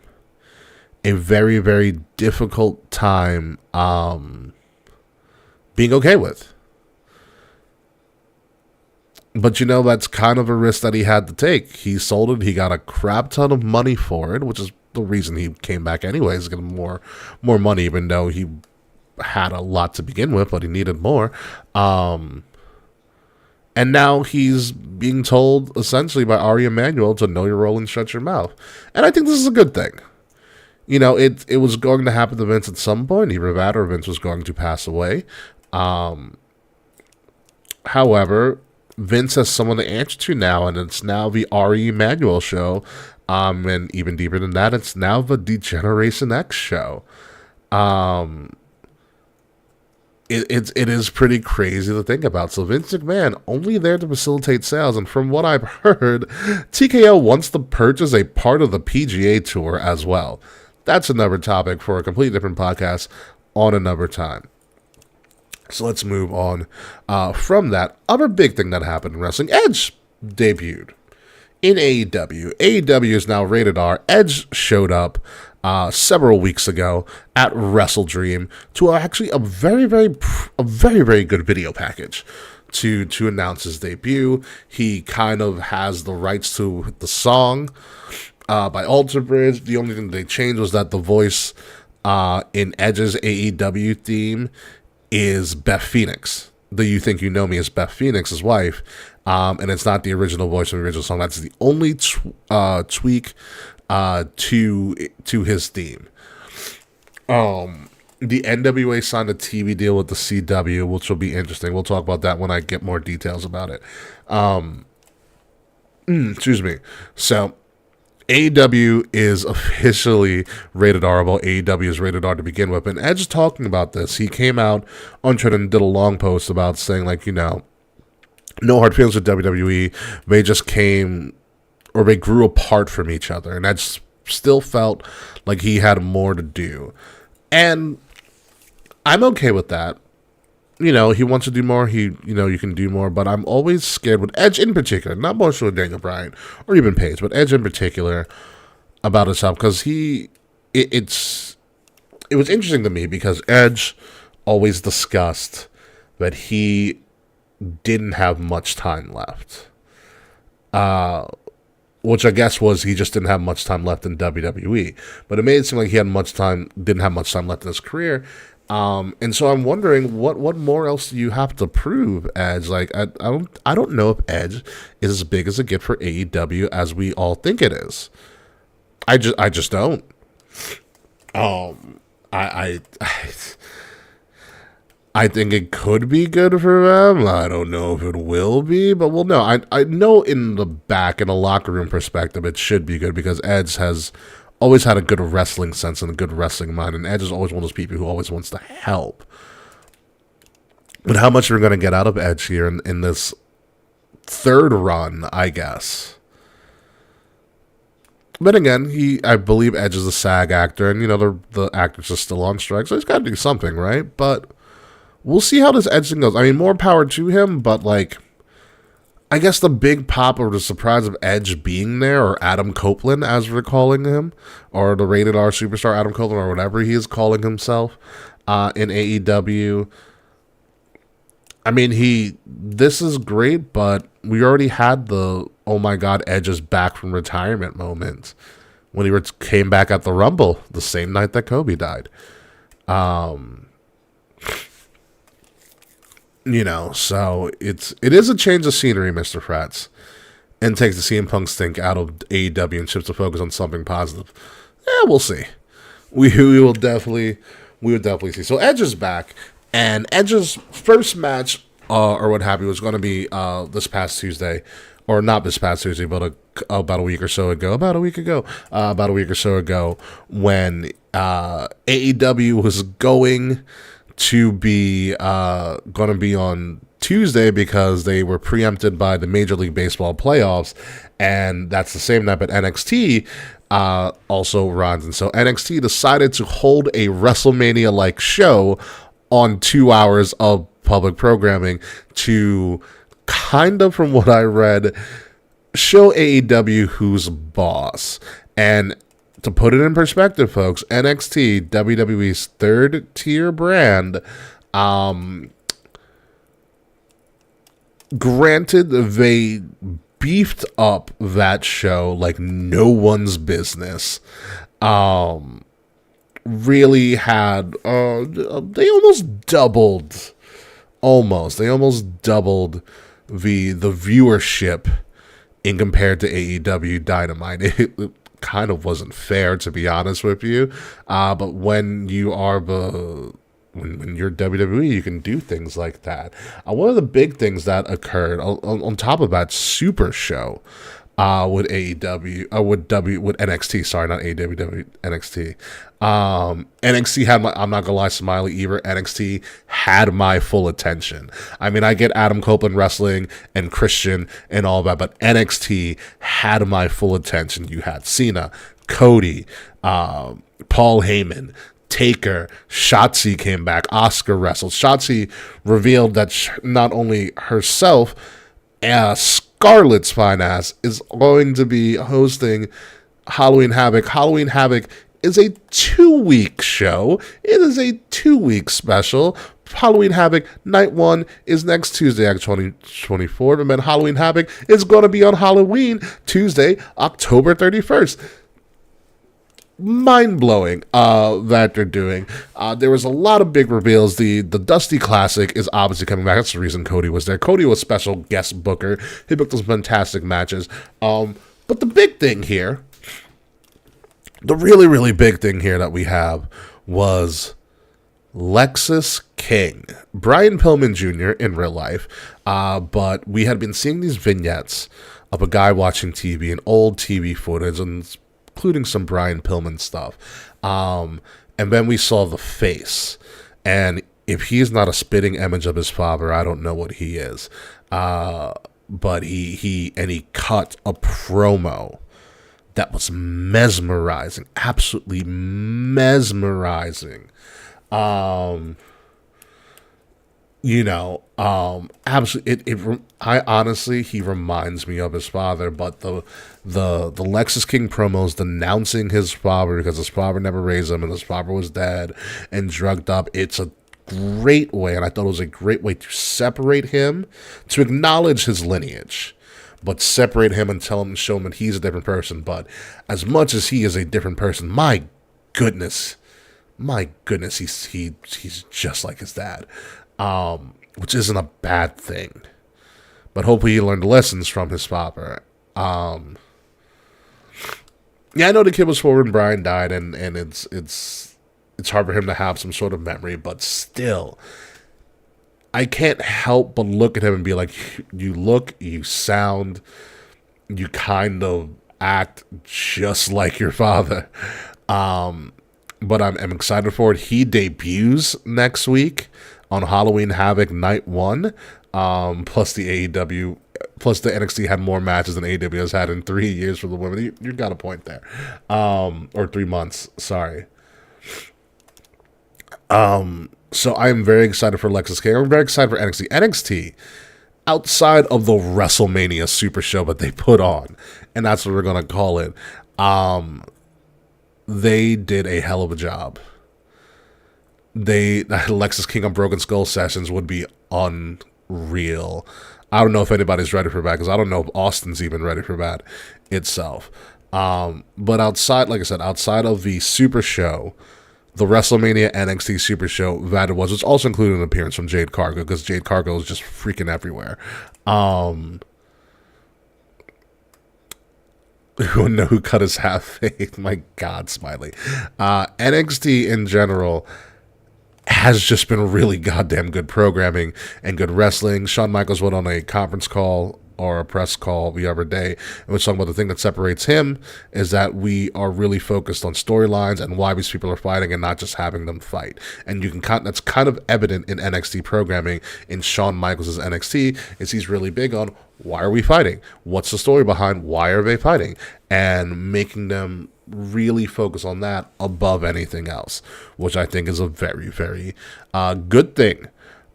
a very, very difficult time being okay with. But that's kind of a risk that he had to take. He sold it. He got a crap ton of money for it, which is the reason he came back anyways, getting more money, even though he had a lot to begin with, but he needed more. And now he's being told, essentially, by Ari Emanuel to know your role and shut your mouth. And I think this is a good thing. It was going to happen to Vince at some point. Either that or Vince was going to pass away. However, Vince has someone to answer to now, and it's now the Ari Emanuel show. And even deeper than that, it's now the Degeneration X show. It is pretty crazy to think about. So Vince McMahon only there to facilitate sales, and from what I've heard, TKO wants to purchase a part of the PGA Tour as well. That's another topic for a completely different podcast on another time. So let's move on from that. Other big thing that happened in wrestling: Edge debuted in AEW. AEW is now rated R. Edge showed up several weeks ago at WrestleDream to actually a very, very good video package to announce his debut. He kind of has the rights to the song by Alter Bridge. The only thing they changed was that the voice in Edge's AEW theme is Beth Phoenix. The You Think You Know Me is Beth Phoenix's wife, and it's not the original voice of the original song. That's the only tweak to his theme. The NWA signed a TV deal with the CW, which will be interesting. We'll talk about that when I get more details about it. Excuse me. So AEW is officially rated R. Well, AEW is rated R to begin with. And Edge is talking about this. He came out on Twitter and did a long post about saying, no hard feelings with WWE. They just came, or they grew apart from each other. And Edge still felt like he had more to do. And I'm okay with that. He wants to do more. You can do more. But I'm always scared with Edge in particular, not more so with Daniel Bryan or even Paige, but Edge in particular about himself, because it was interesting to me because Edge always discussed that he didn't have much time left. Which I guess was he just didn't have much time left in WWE. But it made it seem like he didn't have much time left in his career. And so I'm wondering what more else do you have to prove, Edge? I don't know if Edge is as big as a get for AEW as we all think it is. I just don't. I think it could be good for them. I don't know if it will be, but we'll know. I know in the locker room perspective, it should be good because Edge has always had a good wrestling sense and a good wrestling mind, and Edge is always one of those people who always wants to help. But how much we're going to get out of Edge here in this third run, I guess. But again, I believe Edge is a SAG actor, and the actors are still on strike, so he's got to do something, right? But we'll see how this Edge thing goes. I mean, more power to him, but I guess the big pop or the surprise of Edge being there, or Adam Copeland, as we're calling him, or the rated R superstar Adam Copeland, or whatever he is calling himself in AEW. I mean, this is great, but we already had the, oh my God, Edge is back from retirement moment when he came back at the Rumble the same night that Kobe died. So it is a change of scenery, Mr. Frats, and takes the CM Punk stink out of AEW and shifts the focus on something positive. Yeah, we'll see. We will definitely see. So Edge is back, And Edge's first match, or what have you, was going to be this past Tuesday, or not this past Tuesday, but about a week or so ago, when AEW was going to be on Tuesday because they were preempted by the Major League Baseball playoffs, and that's the same night, but NXT also runs. And so NXT decided to hold a WrestleMania-like show on 2 hours of public programming to kind of, from what I read, show AEW who's boss. And to put it in perspective, folks, NXT, WWE's third-tier brand, granted, they beefed up that show like no one's business. Really had they almost doubled the viewership in compared to AEW Dynamite. It kind of wasn't fair, to be honest with you. But when you are when you're WWE, you can do things like that. One of the big things that occurred on top of that Super Show with AEW, with NXT, sorry, not AEW, NXT. NXT had my, I'm not gonna lie, Smiley either. NXT had my full attention. I mean, I get Adam Copeland wrestling and Christian and all that, but NXT had my full attention. You had Cena, Cody, Paul Heyman, Taker, Shotzi came back, Asuka wrestled. Shotzi revealed that not only herself, Scarlett's fine ass, is going to be hosting Halloween Havoc. Halloween Havoc is a 2-week show. It is a 2-week special. Halloween Havoc night 1 is next Tuesday, October 24th, and then Halloween Havoc is going to be on Halloween, Tuesday, October 31st. Mind-blowing that they're doing. There was a lot of big reveals. The Dusty Classic is obviously coming back. That's the reason Cody was there. Cody was special guest booker. He booked some fantastic matches. But the big thing here, the really, really big thing here that we have was Lexus King. Brian Pillman Jr. in real life. But we had been seeing these vignettes of a guy watching TV and old TV footage, and including some Brian Pillman stuff. And then we saw the face. And if he is not a spitting image of his father, I don't know what he is. But he cut a promo that was mesmerizing, absolutely mesmerizing. Absolutely. I honestly, he reminds me of his father, but the Lexus King promos denouncing his father because his father never raised him and his father was dead and drugged up. It's a great way, and I thought it was a great way to separate him, to acknowledge his lineage, but separate him and tell him and show him that he's a different person. But as much as he is a different person, my goodness, he's just like his dad. Which isn't a bad thing, but hopefully he learned lessons from his father. Yeah, I know the kid was 4 when Brian died, and it's hard for him to have some sort of memory, but still, I can't help but look at him and be like, you look, you sound, you kind of act just like your father. But I'm excited for it. He debuts next week on Halloween Havoc Night 1. Plus the AEW, plus the NXT had more matches than AEW has had in 3 years for the women. You got a point there. Or 3 months, sorry. So I am very excited for Lexus King. I'm very excited for NXT. NXT, outside of the WrestleMania Super Show that they put on, and that's what we're going to call it, they did a hell of a job. Lexus King on Broken Skull Sessions would be unreal. I don't know if anybody's ready for that, because I don't know if Austin's even ready for that itself. But outside, like I said, outside of the Super Show, the WrestleMania NXT Super Show, that it was, it's also included an appearance from Jade Cargill, because Jade Cargill is just freaking everywhere. Who know who cut his half face? My God, Smiley. NXT in general has just been really goddamn good programming and good wrestling. Shawn Michaels went on a conference call or a press call the other day and was talking about the thing that separates him is that we are really focused on storylines and why these people are fighting and not just having them fight. And you can that's kind of evident in NXT programming. In Shawn Michaels' NXT is he's really big on why are we fighting? What's the story behind why are they fighting? And making them really focus on that above anything else, which I think is a very, very good thing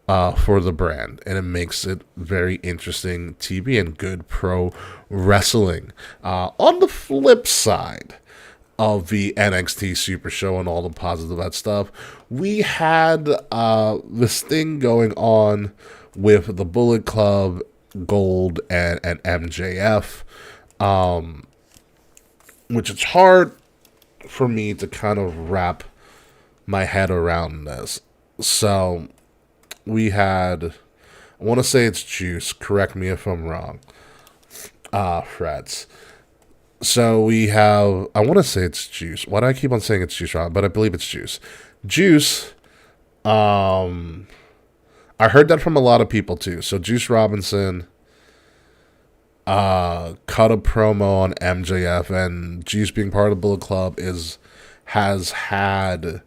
for the brand, and it makes it very interesting TV and good pro wrestling. On the flip side of the NXT Super Show and all the positive that stuff, we had this thing going on with the Bullet Club, Gold, and MJF, which it's hard for me to kind of wrap my head around this. So we had, I want to say it's Juice. Correct me if I'm wrong. Freds. So we have, I want to say it's Juice. Why do I keep on saying it's Juice wrong? But I believe it's Juice. Juice, I heard that from a lot of people too. So Juice Robinson cut a promo on MJF, and Juice, being part of the Bullet Club, has had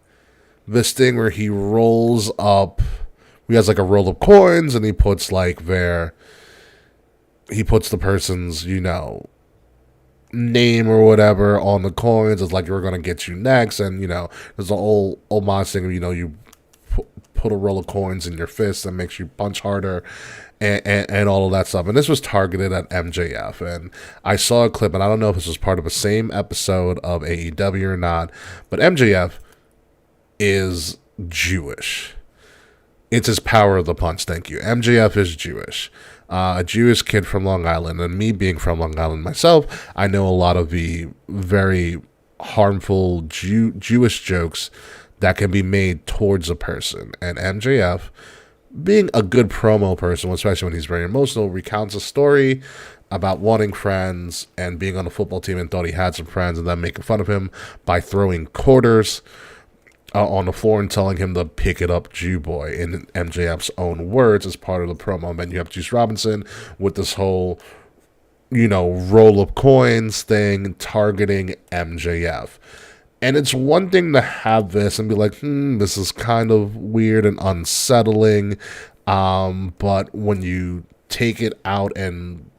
this thing where he rolls up. He has like a roll of coins, and he puts the person's, name or whatever on the coins. It's like, we're going to get you next. And, there's the old Moz thing of, you put a roll of coins in your fist that makes you punch harder and all of that stuff. And this was targeted at MJF. And I saw a clip, and I don't know if this was part of the same episode of AEW or not, but MJF is Jewish. It's his power of the punch, thank you. MJF is Jewish. A Jewish kid from Long Island. And me being from Long Island myself, I know a lot of the very harmful Jewish jokes that can be made towards a person. And MJF, being a good promo person, especially when he's very emotional, recounts a story about wanting friends and being on a football team and thought he had some friends, and then making fun of him by throwing quarters on the floor and telling him to pick it up, Jew boy, in MJF's own words, as part of the promo. And then you have Juice Robinson with this whole, roll of coins thing targeting MJF. And it's one thing to have this and be like, this is kind of weird and unsettling. But when you take it out and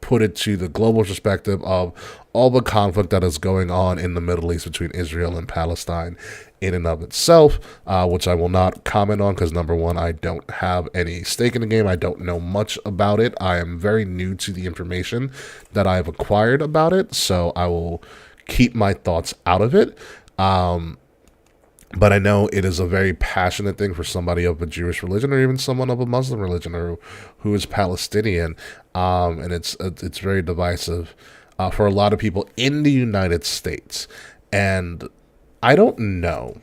put it to the global perspective of all the conflict that is going on in the Middle East between Israel and Palestine in and of itself, which I will not comment on because, number one, I don't have any stake in the game. I don't know much about it. I am very new to the information that I have acquired about it, so I will keep my thoughts out of it. But I know it is a very passionate thing for somebody of a Jewish religion, or even someone of a Muslim religion, or who is Palestinian, and it's very divisive for a lot of people in the United States. And I don't know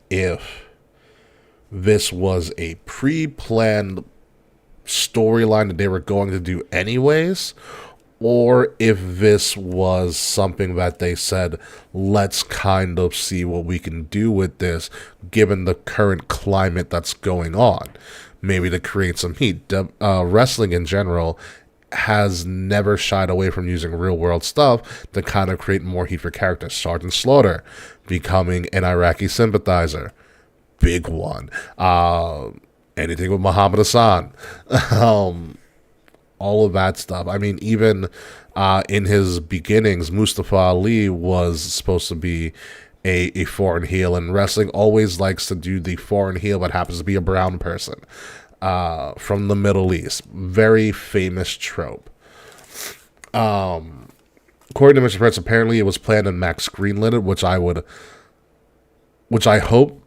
if this was a pre-planned storyline that they were going to do anyways, or if this was something that they said, let's kind of see what we can do with this, given the current climate that's going on. Maybe to create some heat. Wrestling in general has never shied away from using real-world stuff to kind of create more heat for characters. Sergeant Slaughter becoming an Iraqi sympathizer. Big one. Anything with Muhammad Hassan. All of that stuff. I mean, even in his beginnings, Mustafa Ali was supposed to be a foreign heel, and wrestling always likes to do the foreign heel that happens to be a brown person from the Middle East. Very famous trope. According to Mr. Prince, apparently it was planned and Max greenlit it, which I hope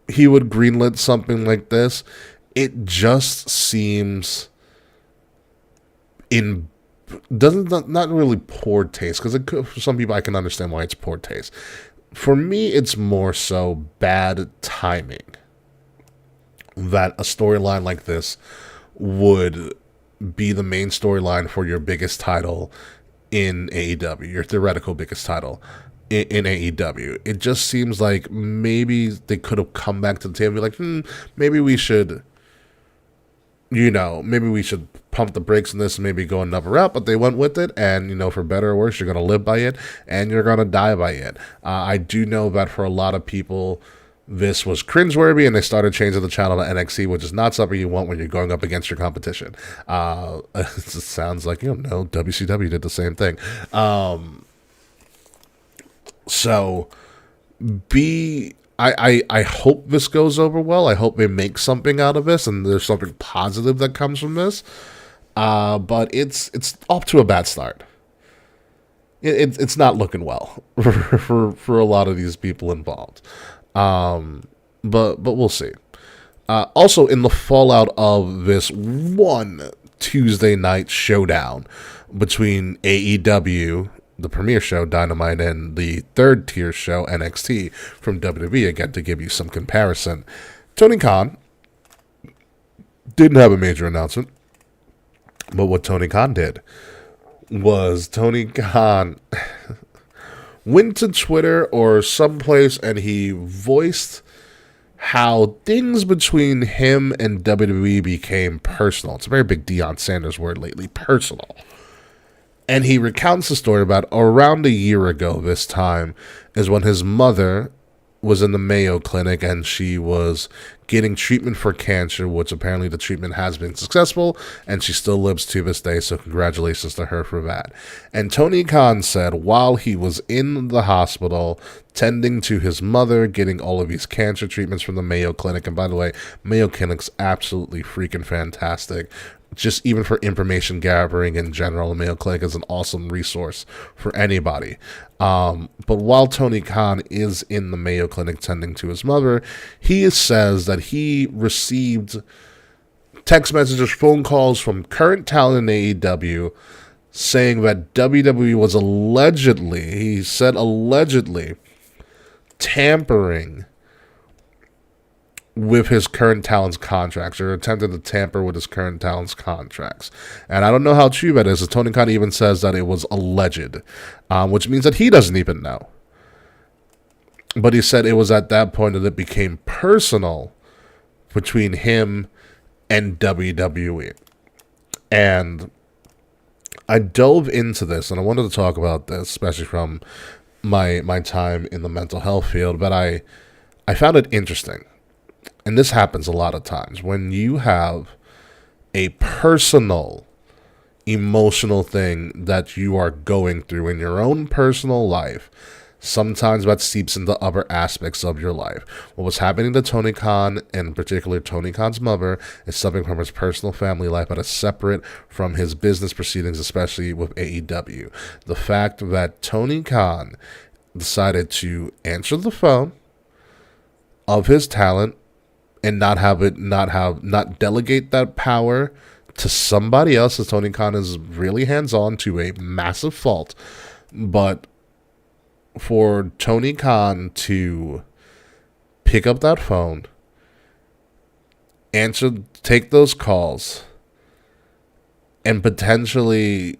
he would greenlit something like this. It just seems not really poor taste, because for some people I can understand why it's poor taste. For me, it's more so bad timing that a storyline like this would be the main storyline for your biggest title in AEW, your theoretical biggest title. in AEW. It just seems like maybe they could have come back to the table and be like, maybe we should, maybe we should pump the brakes on this and maybe go another route. But they went with it, and, for better or worse, you're going to live by it, and you're going to die by it. I do know that for a lot of people, this was cringeworthy, and they started changing the channel to NXT, which is not something you want when you're going up against your competition. It sounds like, WCW did the same thing. So, I hope this goes over well. I hope they make something out of this, and there's something positive that comes from this. But it's off to a bad start. It's not looking well for a lot of these people involved. But we'll see. Also, in the fallout of this one Tuesday night showdown between AEW, the premier show, Dynamite, and the third tier show, NXT, from WWE, again, to give you some comparison, Tony Khan didn't have a major announcement, but what Tony Khan did was Tony Khan went to Twitter or someplace, and he voiced how things between him and WWE became personal. It's a very big Deion Sanders word lately, personal. And he recounts the story about around a year ago this time is when his mother was in the Mayo Clinic and she was getting treatment for cancer, which apparently the treatment has been successful, and she still lives to this day, so congratulations to her for that. And Tony Khan said while he was in the hospital tending to his mother, getting all of these cancer treatments from the Mayo Clinic, and by the way, Mayo Clinic's absolutely freaking fantastic. Just even for information gathering in general, the Mayo Clinic is an awesome resource for anybody. But while Tony Khan is in the Mayo Clinic tending to his mother, he says that he received text messages, phone calls from current talent in AEW saying that WWE was allegedly tampering with his current talent's contracts, or attempted to tamper with his current talent's contracts. And I don't know how true that is. Tony Khan even says that it was alleged, which means that he doesn't even know. But he said it was at that point that it became personal between him and WWE. And I dove into this, and I wanted to talk about this, especially from my time in the mental health field, but I found it interesting. And this happens a lot of times when you have a personal, emotional thing that you are going through in your own personal life. Sometimes that seeps into other aspects of your life. What was happening to Tony Khan, and particularly Tony Khan's mother, is something from his personal family life that is separate from his business proceedings, especially with AEW. The fact that Tony Khan decided to answer the phone of his talent and not delegate that power to somebody else, as Tony Khan is really hands-on to a massive fault. But for Tony Khan to pick up that phone, take those calls, and potentially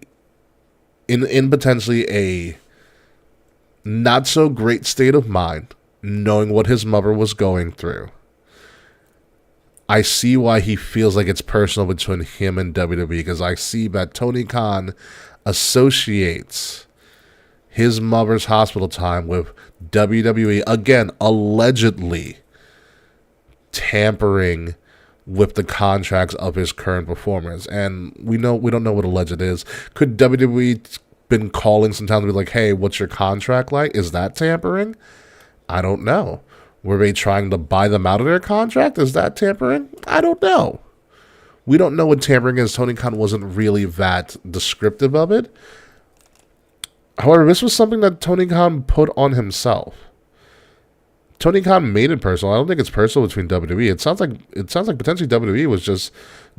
in potentially a not so great state of mind, knowing what his mother was going through, I see why he feels like it's personal between him and WWE, because I see that Tony Khan associates his mother's hospital time with WWE, again, allegedly tampering with the contracts of his current performers. And we don't know what alleged is. Could WWE been calling sometimes to be like, hey, what's your contract like? Is that tampering? I don't know. Were they trying to buy them out of their contract? Is that tampering? I don't know. We don't know what tampering is. Tony Khan wasn't really that descriptive of it. However, this was something that Tony Khan put on himself. Tony Khan made it personal. I don't think it's personal between WWE. It sounds like potentially WWE was just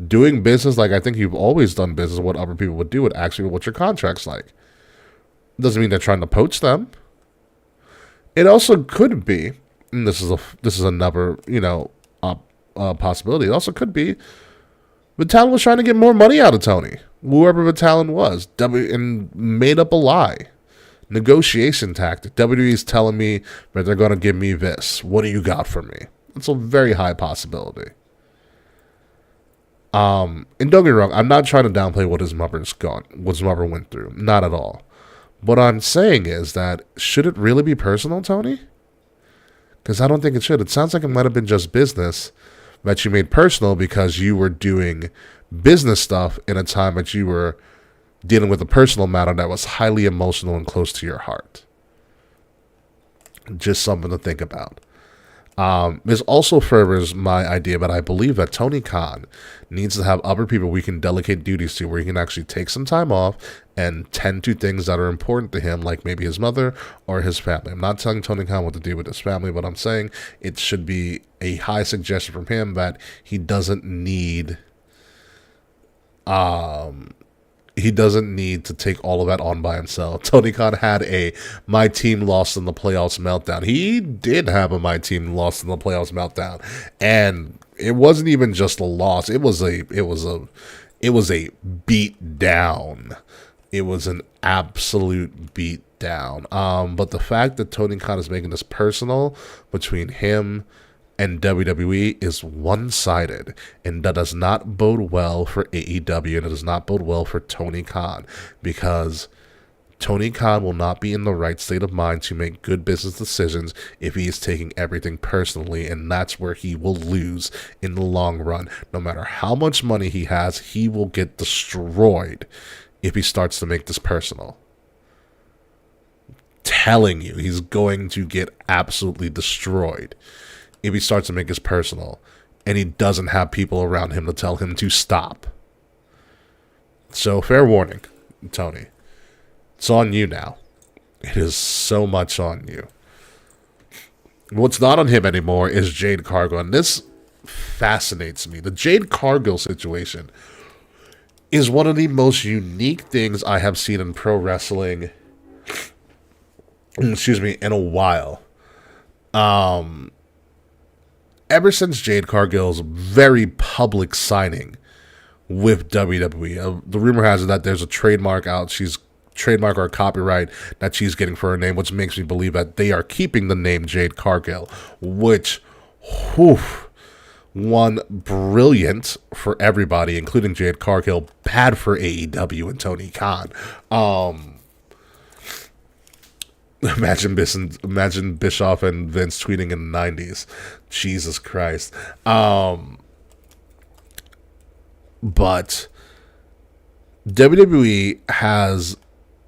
doing business like I think you've always done business, what other people would do, with actually what your contract's like. Doesn't mean they're trying to poach them. It also could be, and this is another possibility. It also could be Vitalen was trying to get more money out of Tony, whoever Vitalen was, and made up a lie Negotiation tactic. WWE is telling me that they're going to give me this. What do you got for me? It's a very high possibility. And don't get me wrong, I'm not trying to downplay what his mother went through. Not at all. What I'm saying is that, should it really be personal, Tony? Because I don't think it should. It sounds like it might have been just business that you made personal because you were doing business stuff in a time that you were dealing with a personal matter that was highly emotional and close to your heart. Just something to think about. This also furthers my idea, but I believe that Tony Khan needs to have other people we can delegate duties to, where he can actually take some time off and tend to things that are important to him, like maybe his mother or his family. I'm not telling Tony Khan what to do with his family, but I'm saying it should be a high suggestion from him that he doesn't need to take all of that on by himself. Tony Khan had a "my team lost in the playoffs" meltdown. He did have a "my team lost in the playoffs" meltdown, and it wasn't even just a loss. It was a beat down. It was an absolute beat down. But the fact that Tony Khan is making this personal between him and WWE is one-sided, and that does not bode well for AEW, and it does not bode well for Tony Khan, because Tony Khan will not be in the right state of mind to make good business decisions if he is taking everything personally, and that's where he will lose in the long run. No matter how much money he has, he will get destroyed if he starts to make this personal. Telling you, he's going to get absolutely destroyed if he starts to make this personal and he doesn't have people around him to tell him to stop. So, fair warning, Tony. It's on you now. It is so much on you. What's not on him anymore is Jade Cargill, and this fascinates me. The Jade Cargill situation is one of the most unique things I have seen in pro wrestling, in a while. Ever since Jade Cargill's very public signing with WWE, the rumor has it that there's a trademark or a copyright that she's getting for her name, which makes me believe that they are keeping the name Jade Cargill, which, one, brilliant for everybody, including Jade Cargill, bad for AEW and Tony Khan. Imagine Bischoff and Vince tweeting in the 90s. Jesus Christ. But WWE has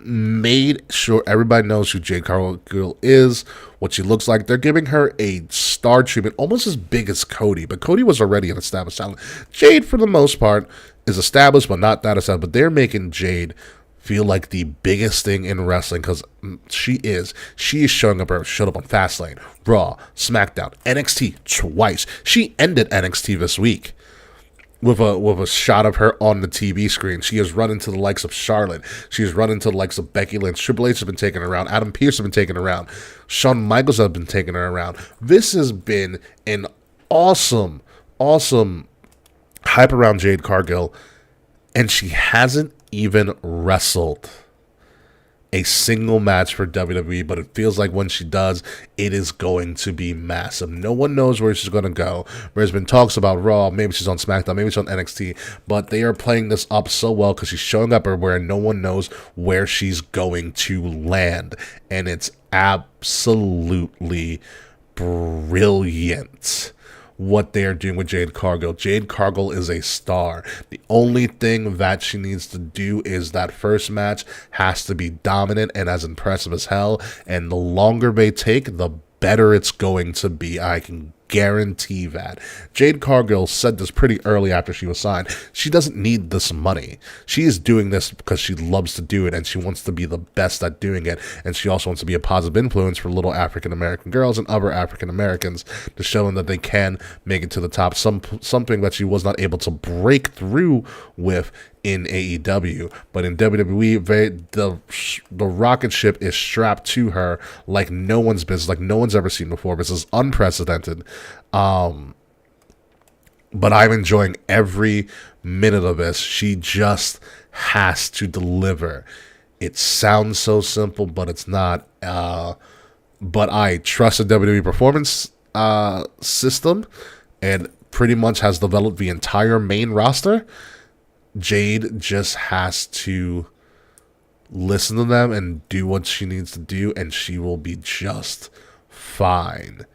made sure everybody knows who Jade Cargill is, what she looks like. They're giving her a star treatment, almost as big as Cody. But Cody was already an established talent. Jade, for the most part, is established, but not that established. But they're making Jade feel like the biggest thing in wrestling, because she is showing up on Fastlane, Raw, SmackDown, NXT twice. She ended NXT this week with a shot of her on the TV screen. She has run into the likes of Charlotte. She has run into the likes of Becky Lynch. Triple H has been taking her around. Adam Pearce has been taking her around. Shawn Michaels has been taking her around. This has been an awesome hype around Jade Cargill, and she hasn't even wrestled a single match for WWE, but it feels like when she does, it is going to be massive. No one knows where she's going to go. There's been talks about Raw, maybe she's on SmackDown, maybe she's on NXT, but they are playing this up so well because she's showing up everywhere and no one knows where she's going to land, and it's absolutely brilliant what they are doing with Jade Cargill. Jade Cargill is a star. The only thing that she needs to do is that first match has to be dominant and as impressive as hell, and the longer they take, the better it's going to be. I can guarantee that. Jade Cargill said this pretty early after she was signed. She doesn't need this money. She is doing this because she loves to do it, and she wants to be the best at doing it, and she also wants to be a positive influence for little African American girls and other African Americans to show them that they can make it to the top, something that she was not able to break through with in AEW. But in WWE, the rocket ship is strapped to her like no one's business, like no one's ever seen before. This is unprecedented. But I'm enjoying every minute of this. She just has to deliver. It sounds so simple, but it's not. But I trust the WWE performance system, and pretty much has developed the entire main roster. Jade just has to listen to them and do what she needs to do, and she will be just fine.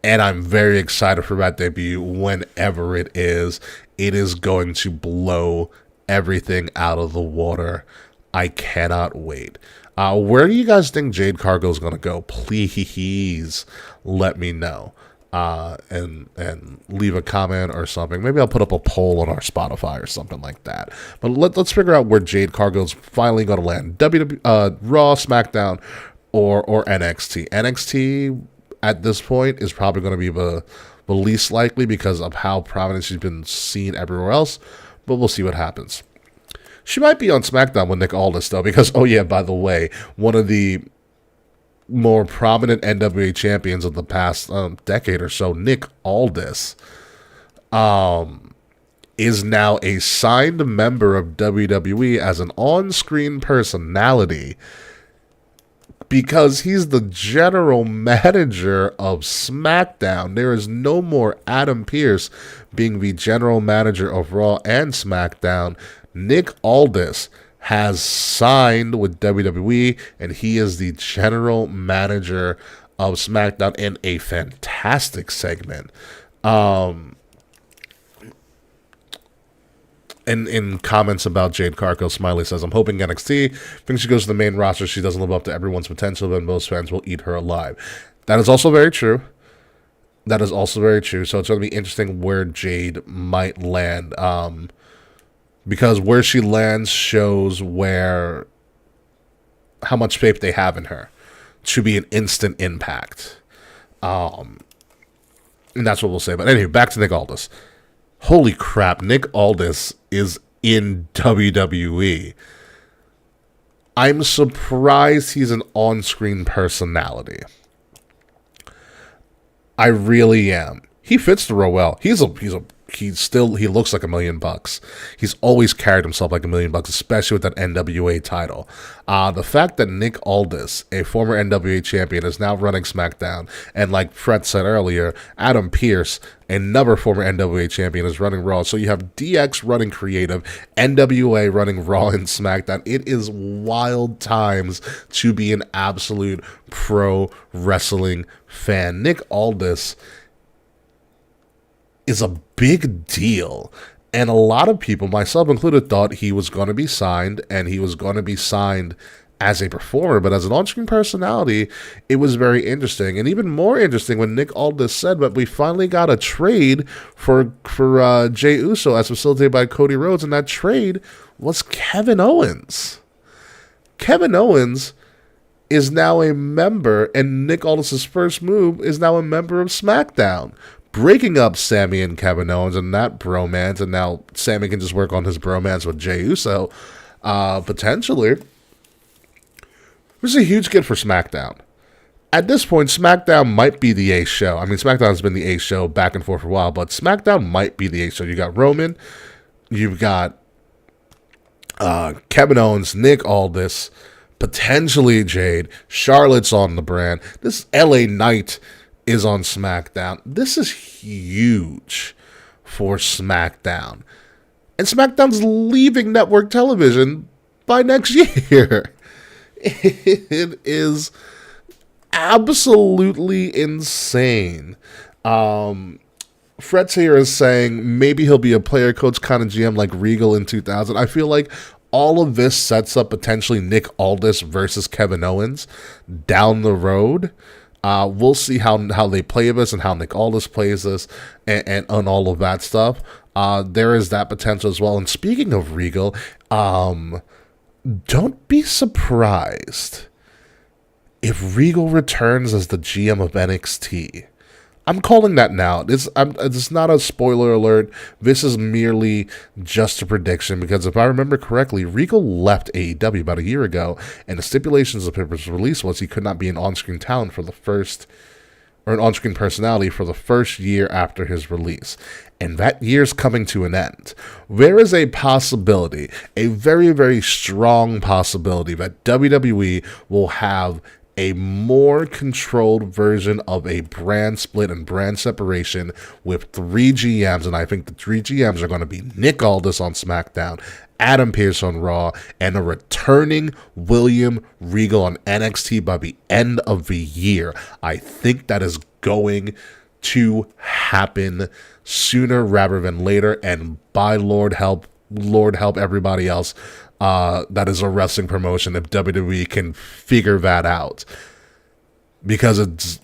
And I'm very excited for that debut whenever it is. It is going to blow everything out of the water. I cannot wait. Where do you guys think Jade Cargill is going to go? Please let me know. And leave a comment or something. Maybe I'll put up a poll on our Spotify or something like that. But let's figure out where Jade Cargill's finally going to land. Raw, SmackDown, or NXT. NXT at this point is probably going to be the least likely because of how prominent she's been seen everywhere else. But we'll see what happens. She might be on SmackDown with Nick Aldis, though, because, oh yeah, by the way, one of the more prominent NWA champions of the past decade or so, Nick Aldis, is now a signed member of WWE as an on-screen personality because he's the general manager of SmackDown. There is no more Adam Pearce being the general manager of Raw and SmackDown. Nick Aldis has signed with WWE, and he is the general manager of SmackDown in a fantastic segment. In comments about Jade Cargill, Smiley says, I'm hoping NXT thinks she goes to the main roster. She doesn't live up to everyone's potential, then most fans will eat her alive. That is also very true. So it's going to be interesting where Jade might land. Because where she lands shows how much faith they have in her to be an instant impact. And that's what we'll say. But anyway, back to Nick Aldis. Holy crap, Nick Aldis is in WWE. I'm surprised he's an on-screen personality. I really am. He fits the role well. He looks like $1 million. He's always carried himself like $1 million, especially with that NWA title. The fact that Nick Aldis, a former NWA champion, is now running SmackDown, and like Fred said earlier, Adam Pearce, another former NWA champion, is running Raw. So you have DX running creative, NWA running Raw and SmackDown. It is wild times to be an absolute pro wrestling fan. Nick Aldis is a big deal. And a lot of people, myself included, thought he was going to be signed, and he was going to be signed as a performer. But as an on-screen personality, it was very interesting. And even more interesting when Nick Aldis said that we finally got a trade for Jey Uso as facilitated by Cody Rhodes, and that trade was Kevin Owens. Kevin Owens is now a member, and Nick Aldis' first move is now a member of SmackDown, breaking up Sammy and Kevin Owens and that bromance, and now Sammy can just work on his bromance with Jey Uso, potentially. This is a huge get for SmackDown. At this point, SmackDown might be the ace show. I mean, SmackDown's been the ace show back and forth for a while, but SmackDown might be the ace show. You got Roman, you've got Kevin Owens, Nick Aldis, potentially Jade, Charlotte's on the brand. This LA Knight is on SmackDown. This is huge for SmackDown. And SmackDown's leaving network television by next year. It is absolutely insane. Fred here is saying maybe he'll be a player coach kind of GM like Regal in 2000. I feel like all of this sets up potentially Nick Aldis versus Kevin Owens down the road. We'll see how they play this and how Nick Aldis plays this and all of that stuff. There is that potential as well. And speaking of Regal, don't be surprised if Regal returns as the GM of NXT. I'm calling that now. It's not a spoiler alert. This is merely just a prediction because if I remember correctly, Regal left AEW about a year ago, and the stipulations of his release was he could not be an on-screen talent for the first or an on-screen personality for the first year after his release. And that year's coming to an end. There is a possibility, a very, very strong possibility, that WWE will have a more controlled version of a brand split and brand separation with 3 GMs. And I think the 3 GMs are going to be Nick Aldis on SmackDown, Adam Pearce on Raw, and a returning William Regal on NXT by the end of the year. I think that is going to happen sooner rather than later, and by Lord help everybody else that is a wrestling promotion if WWE can figure that out, because it's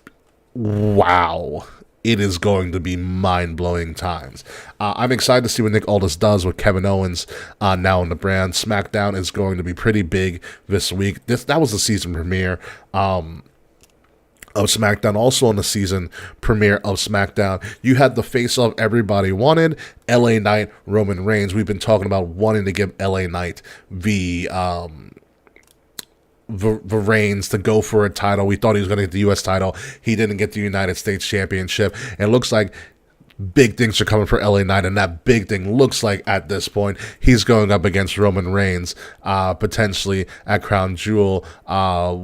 wow. It is going to be mind-blowing times. I'm excited to see what Nick Aldis does with Kevin Owens now on the brand. SmackDown is going to be pretty big this week. That was the season premiere of SmackDown. Also on the season premiere of SmackDown, you had the face-off everybody wanted, LA Knight, Roman Reigns. We've been talking about wanting to give LA Knight the reigns to go for a title. We thought he was going to get the U.S. title. He didn't get the United States Championship. And it looks like big things are coming for LA Knight, and that big thing looks like at this point he's going up against Roman Reigns, potentially at Crown Jewel,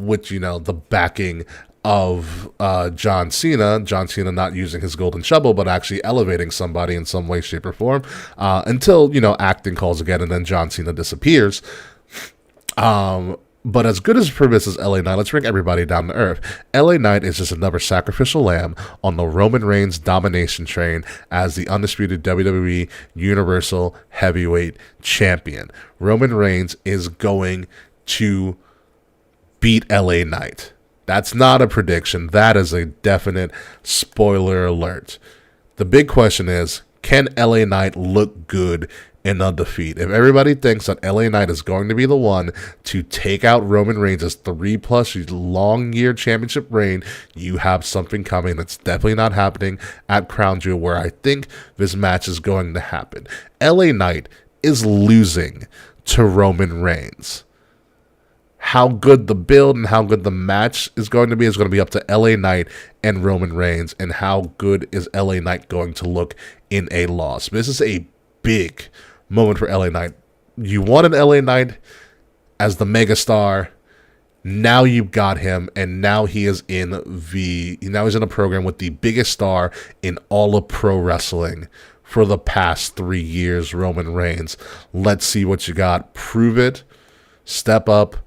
with, the backing of John Cena. John Cena not using his golden shovel, but actually elevating somebody in some way, shape, or form, until, acting calls again, and then John Cena disappears. But as good as for this is LA Knight, let's bring everybody down to earth. LA Knight is just another sacrificial lamb on the Roman Reigns domination train as the undisputed WWE Universal Heavyweight Champion. Roman Reigns is going to beat LA Knight. That's not a prediction. That is a definite spoiler alert. The big question is, can LA Knight look good in a defeat? If everybody thinks that LA Knight is going to be the one to take out Roman Reigns' 3+ long year championship reign, you have something coming that's definitely not happening at Crown Jewel, where I think this match is going to happen. LA Knight is losing to Roman Reigns. How good the build and how good the match is going to be up to LA Knight and Roman Reigns, and how good is LA Knight going to look in a loss. This is a big moment for LA Knight. You wanted LA Knight as the megastar. Now you've got him, and now he is in a program with the biggest star in all of pro wrestling for the past 3 years, Roman Reigns. Let's see what you got. Prove it. Step up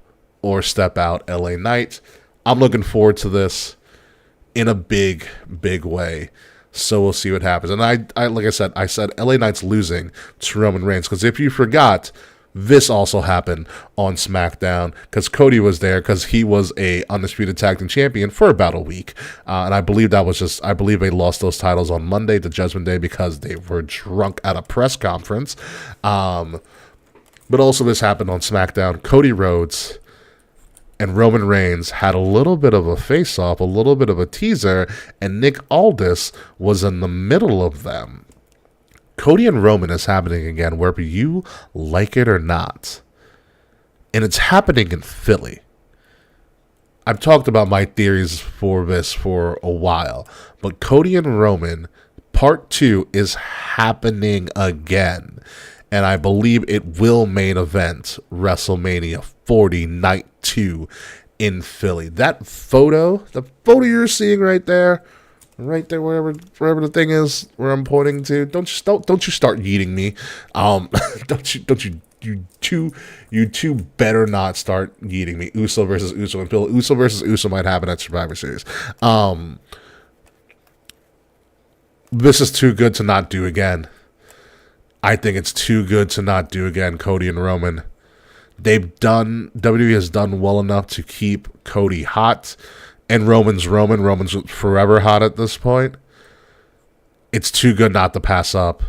or step out, LA Knight. I'm looking forward to this in a big, big way. So we'll see what happens. And I like I said LA Knight's losing to Roman Reigns, because if you forgot, this also happened on SmackDown, because Cody was there, because he was a undisputed tag team champion for about a week. And I believe they lost those titles on Monday, the Judgment Day, because they were drunk at a press conference. But also this happened on SmackDown. Cody Rhodes and Roman Reigns had a little bit of a face-off, a little bit of a teaser, and Nick Aldis was in the middle of them. Cody and Roman is happening again, whether you like it or not. And it's happening in Philly. I've talked about my theories for this for a while, but Cody and Roman Part 2 is happening again. And I believe it will main event WrestleMania 40 Night 2 in Philly. That photo, the photo you're seeing right there, wherever the thing is where I'm pointing to. Don't you start yeeting me. You two better not start yeeting me. Uso versus Uso, and Phil. Uso versus Uso might happen at Survivor Series. This is too good to not do again. I think it's too good to not do again, Cody and Roman. WWE has done well enough to keep Cody hot, and Roman's forever hot at this point. It's too good not to pass up.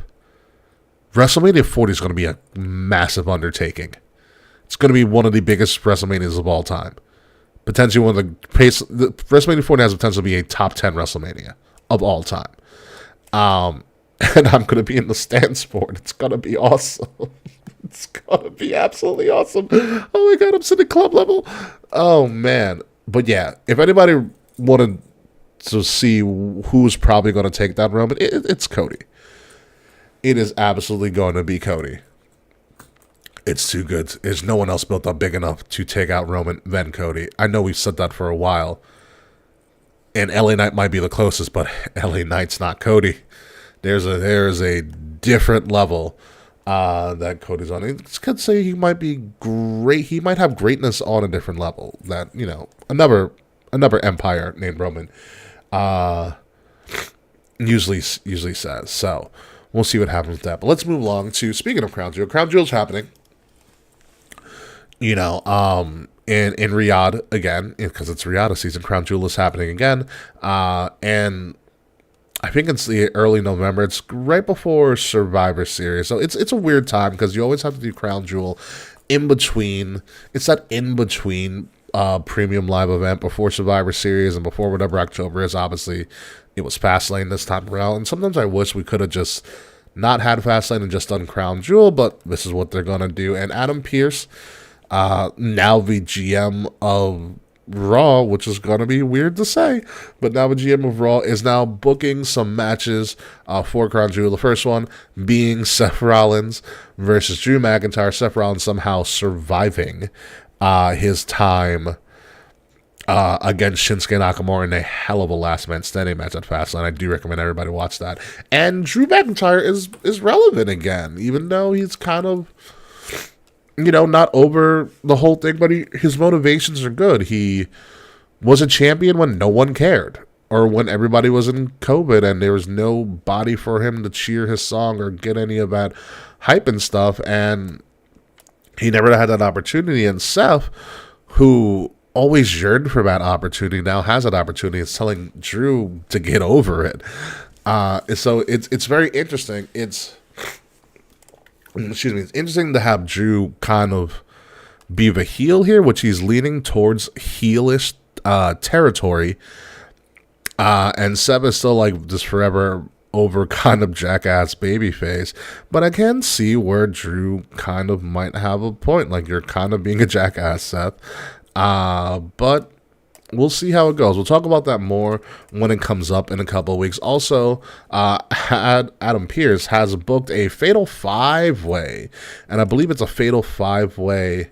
WrestleMania 40 is going to be a massive undertaking. It's going to be one of the biggest WrestleManias of all time. Potentially one of the WrestleMania 40 has the potential to be a top 10 WrestleMania of all time. And I'm going to be in the stands for it. It's going to be awesome. It's going to be absolutely awesome. Oh my God, I'm sitting club level. Oh man. But yeah, if anybody wanted to see who's probably going to take that Roman, it's Cody. It is absolutely going to be Cody. It's too good. There's no one else built up big enough to take out Roman than Cody. I know we've said that for a while. And LA Knight might be the closest, but LA Knight's not Cody. There's a different level that Cody's on. I could say he might be great. He might have greatness on a different level that, another empire named Roman usually says. So we'll see what happens with that. But let's move along to, speaking of Crown Jewel. Crown Jewel's happening. In Riyadh again, because it's Riyadh season. Crown Jewel is happening again. And I think it's the early November. It's right before Survivor Series. So it's a weird time because you always have to do Crown Jewel in between. It's that in between premium live event before Survivor Series and before whatever October is. Obviously, it was Fastlane this time around. And sometimes I wish we could have just not had Fastlane and just done Crown Jewel, but this is what they're going to do. And Adam Pearce, now the GM of Raw, which is going to be weird to say, but now the GM of Raw is now booking some matches for Crown Jewel. The first one being Seth Rollins versus Drew McIntyre. Seth Rollins somehow surviving his time against Shinsuke Nakamura in a hell of a last man standing match at Fastlane. I do recommend everybody watch that. And Drew McIntyre is relevant again, even though he's kind of, not over the whole thing, but his motivations are good. He was a champion when no one cared, or when everybody was in COVID and there was nobody for him to cheer his song or get any of that hype and stuff, and he never had that opportunity. And Seth, who always yearned for that opportunity, now has that opportunity. It's telling Drew to get over it. So it's very interesting. It's interesting to have Drew kind of be the heel here, which he's leaning towards heelish territory. And Seth is still like this forever over kind of jackass babyface. But I can see where Drew kind of might have a point. Like, you're kind of being a jackass, Seth. But we'll see how it goes. We'll talk about that more when it comes up in a couple of weeks. Also, Adam Pearce has booked a Fatal 5-Way, and I believe it's a Fatal 5-Way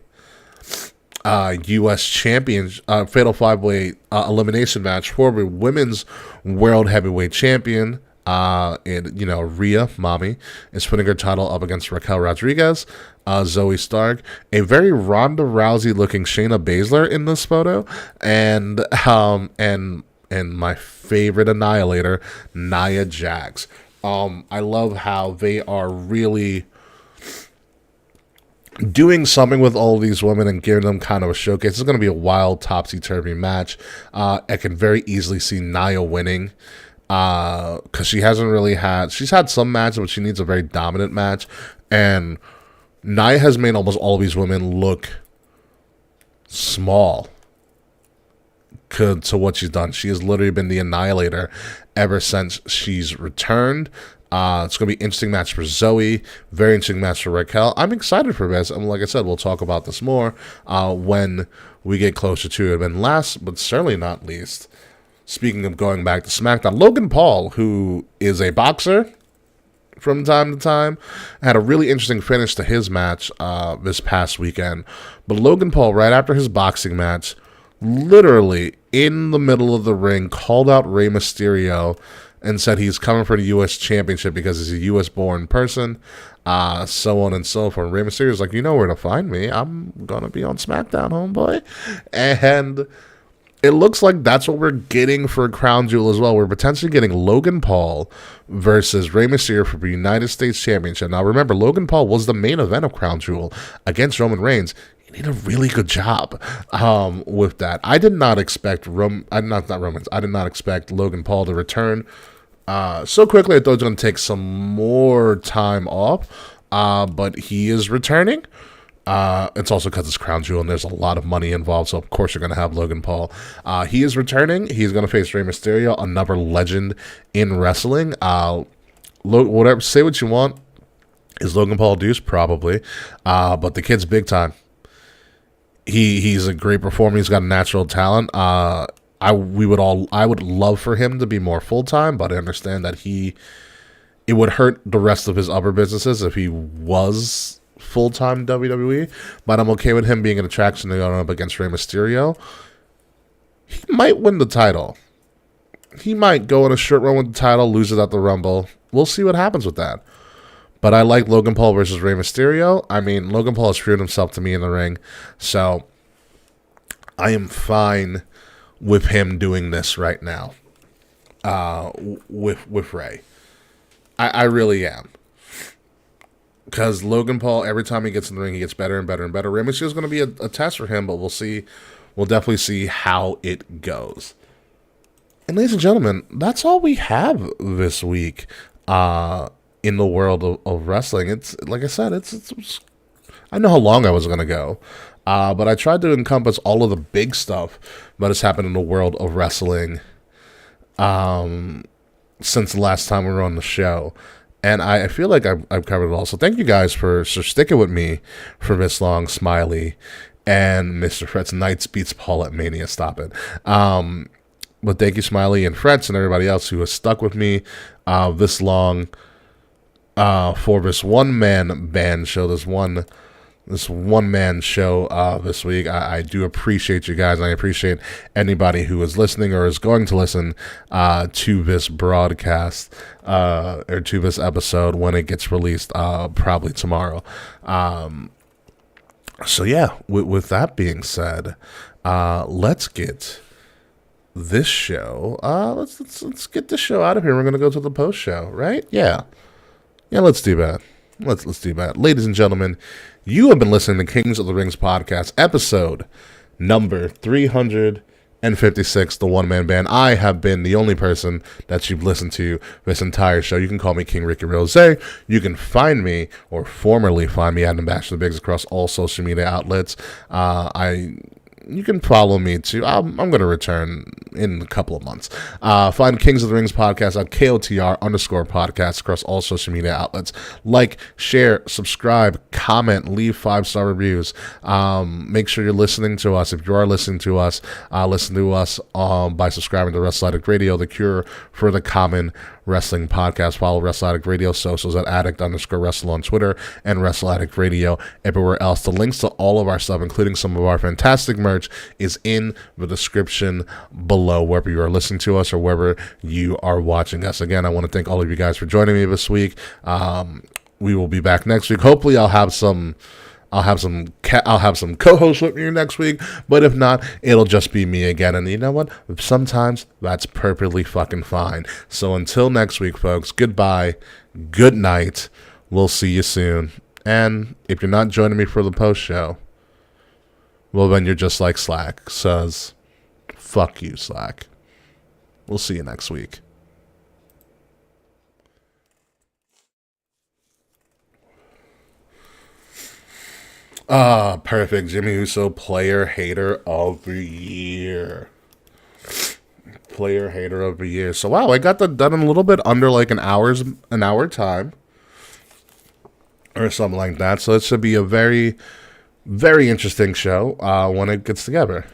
U.S. Champion, Fatal 5-Way elimination match for the Women's World Heavyweight Champion. Rhea, Mommy, is putting her title up against Raquel Rodriguez, Zoe Stark, a very Ronda Rousey looking Shayna Baszler in this photo, and my favorite Annihilator, Nia Jax. I love how they are really doing something with all these women and giving them kind of a showcase. It's going to be a wild topsy-turvy match. I can very easily see Nia winning. Because she's had some matches, but she needs a very dominant match. And Nia has made almost all of these women look small to what she's done. She has literally been the Annihilator ever since she's returned. It's going to be an interesting match for Zoe, very interesting match for Raquel. I'm excited for this. And like I said, we'll talk about this more when we get closer to it. And last, but certainly not least, speaking of going back to SmackDown, Logan Paul, who is a boxer from time to time, had a really interesting finish to his match this past weekend. But Logan Paul, right after his boxing match, literally in the middle of the ring, called out Rey Mysterio and said he's coming for the U.S. Championship because he's a U.S.-born person, so on and so forth. Rey Mysterio's like, you know where to find me. I'm going to be on SmackDown, homeboy. And it looks like that's what we're getting for Crown Jewel as well. We're potentially getting Logan Paul versus Rey Mysterio for the United States Championship. Now, remember, Logan Paul was the main event of Crown Jewel against Roman Reigns. He did a really good job with that. I did not expect I did not expect Logan Paul to return so quickly. I thought he was going to take some more time off, but he is returning. It's also because it's Crown Jewel and there's a lot of money involved, so of course you're going to have Logan Paul. He is returning. He's going to face Rey Mysterio, another legend in wrestling. Whatever, say what you want. Is Logan Paul a deuce? Probably. But the kid's big time. He's a great performer. He's got natural talent. I would love for him to be more full time, but I understand that it would hurt the rest of his other businesses if he was full time WWE. But I'm okay with him being an attraction to go up against Rey Mysterio. He might win the title. He might go on a short run with the title, lose it at the Rumble. We'll see what happens with that. But I like Logan Paul versus Rey Mysterio. I mean, Logan Paul has screwed himself to me in the ring, so I am fine with him doing this right now. With Rey, I really am, because Logan Paul, every time he gets in the ring, he gets better and better and better. Rey Mysterio is going to be a test for him, but we'll see. We'll definitely see how it goes. And ladies and gentlemen, that's all we have this week in the world of wrestling. It's like I said, it's I know how long I was going to go, but I tried to encompass all of the big stuff that has happened in the world of wrestling since the last time we were on the show. And I feel like I've covered it all. So thank you guys for sticking with me for this long, Smiley and Mr. Fretz. Knights beats Paul at Mania. Stop it. But thank you, Smiley and Fretz and everybody else who has stuck with me this long for this one-man band show, this one-man show this week. I do appreciate you guys, and I appreciate anybody who is listening or is going to listen to this broadcast or to this episode when it gets released probably tomorrow. So yeah, with that being said, let's get this show. Let's get this show out of here. We're gonna go to the post show, right? Yeah. Let's do that. Let's do that, ladies and gentlemen. You have been listening to Kings of the Rings podcast, episode number 356, the One Man Band. I have been the only person that you've listened to this entire show. You can call me King Rickie Rozay. You can find me, or formerly find me, at Ambassador Biggs across all social media outlets. You can follow me too. I'm going to return in a couple of months. Find Kings of the Rings podcast at KOTR_podcast across all social media outlets. Like, share, subscribe, comment, leave 5-star reviews. Make sure you're listening to us. If you are listening to us, listen to us by subscribing to Wrestle Addict Radio, the cure for the common wrestling podcast. Follow Wrestle Addict Radio socials at addict_wrestle on Twitter and Wrestle Addict Radio everywhere else. The links to all of our stuff, including some of our fantastic merch, is in the description below, wherever you are listening to us or wherever you are watching us. Again, I want to thank all of you guys for joining me this week. We will be back next week. Hopefully I'll have some co-hosts with me next week, but if not, it'll just be me again. And you know what? Sometimes that's perfectly fucking fine. So until next week, folks, goodbye, good night. We'll see you soon. And if you're not joining me for the post show, well, then you're just like Slack says. Fuck you, Slack. We'll see you next week. Perfect. Jimmy Uso, player hater of the year. Player hater of the year. So wow, I got that done in a little bit under like an hour time. Or something like that. So it should be a very, very interesting show when it gets together.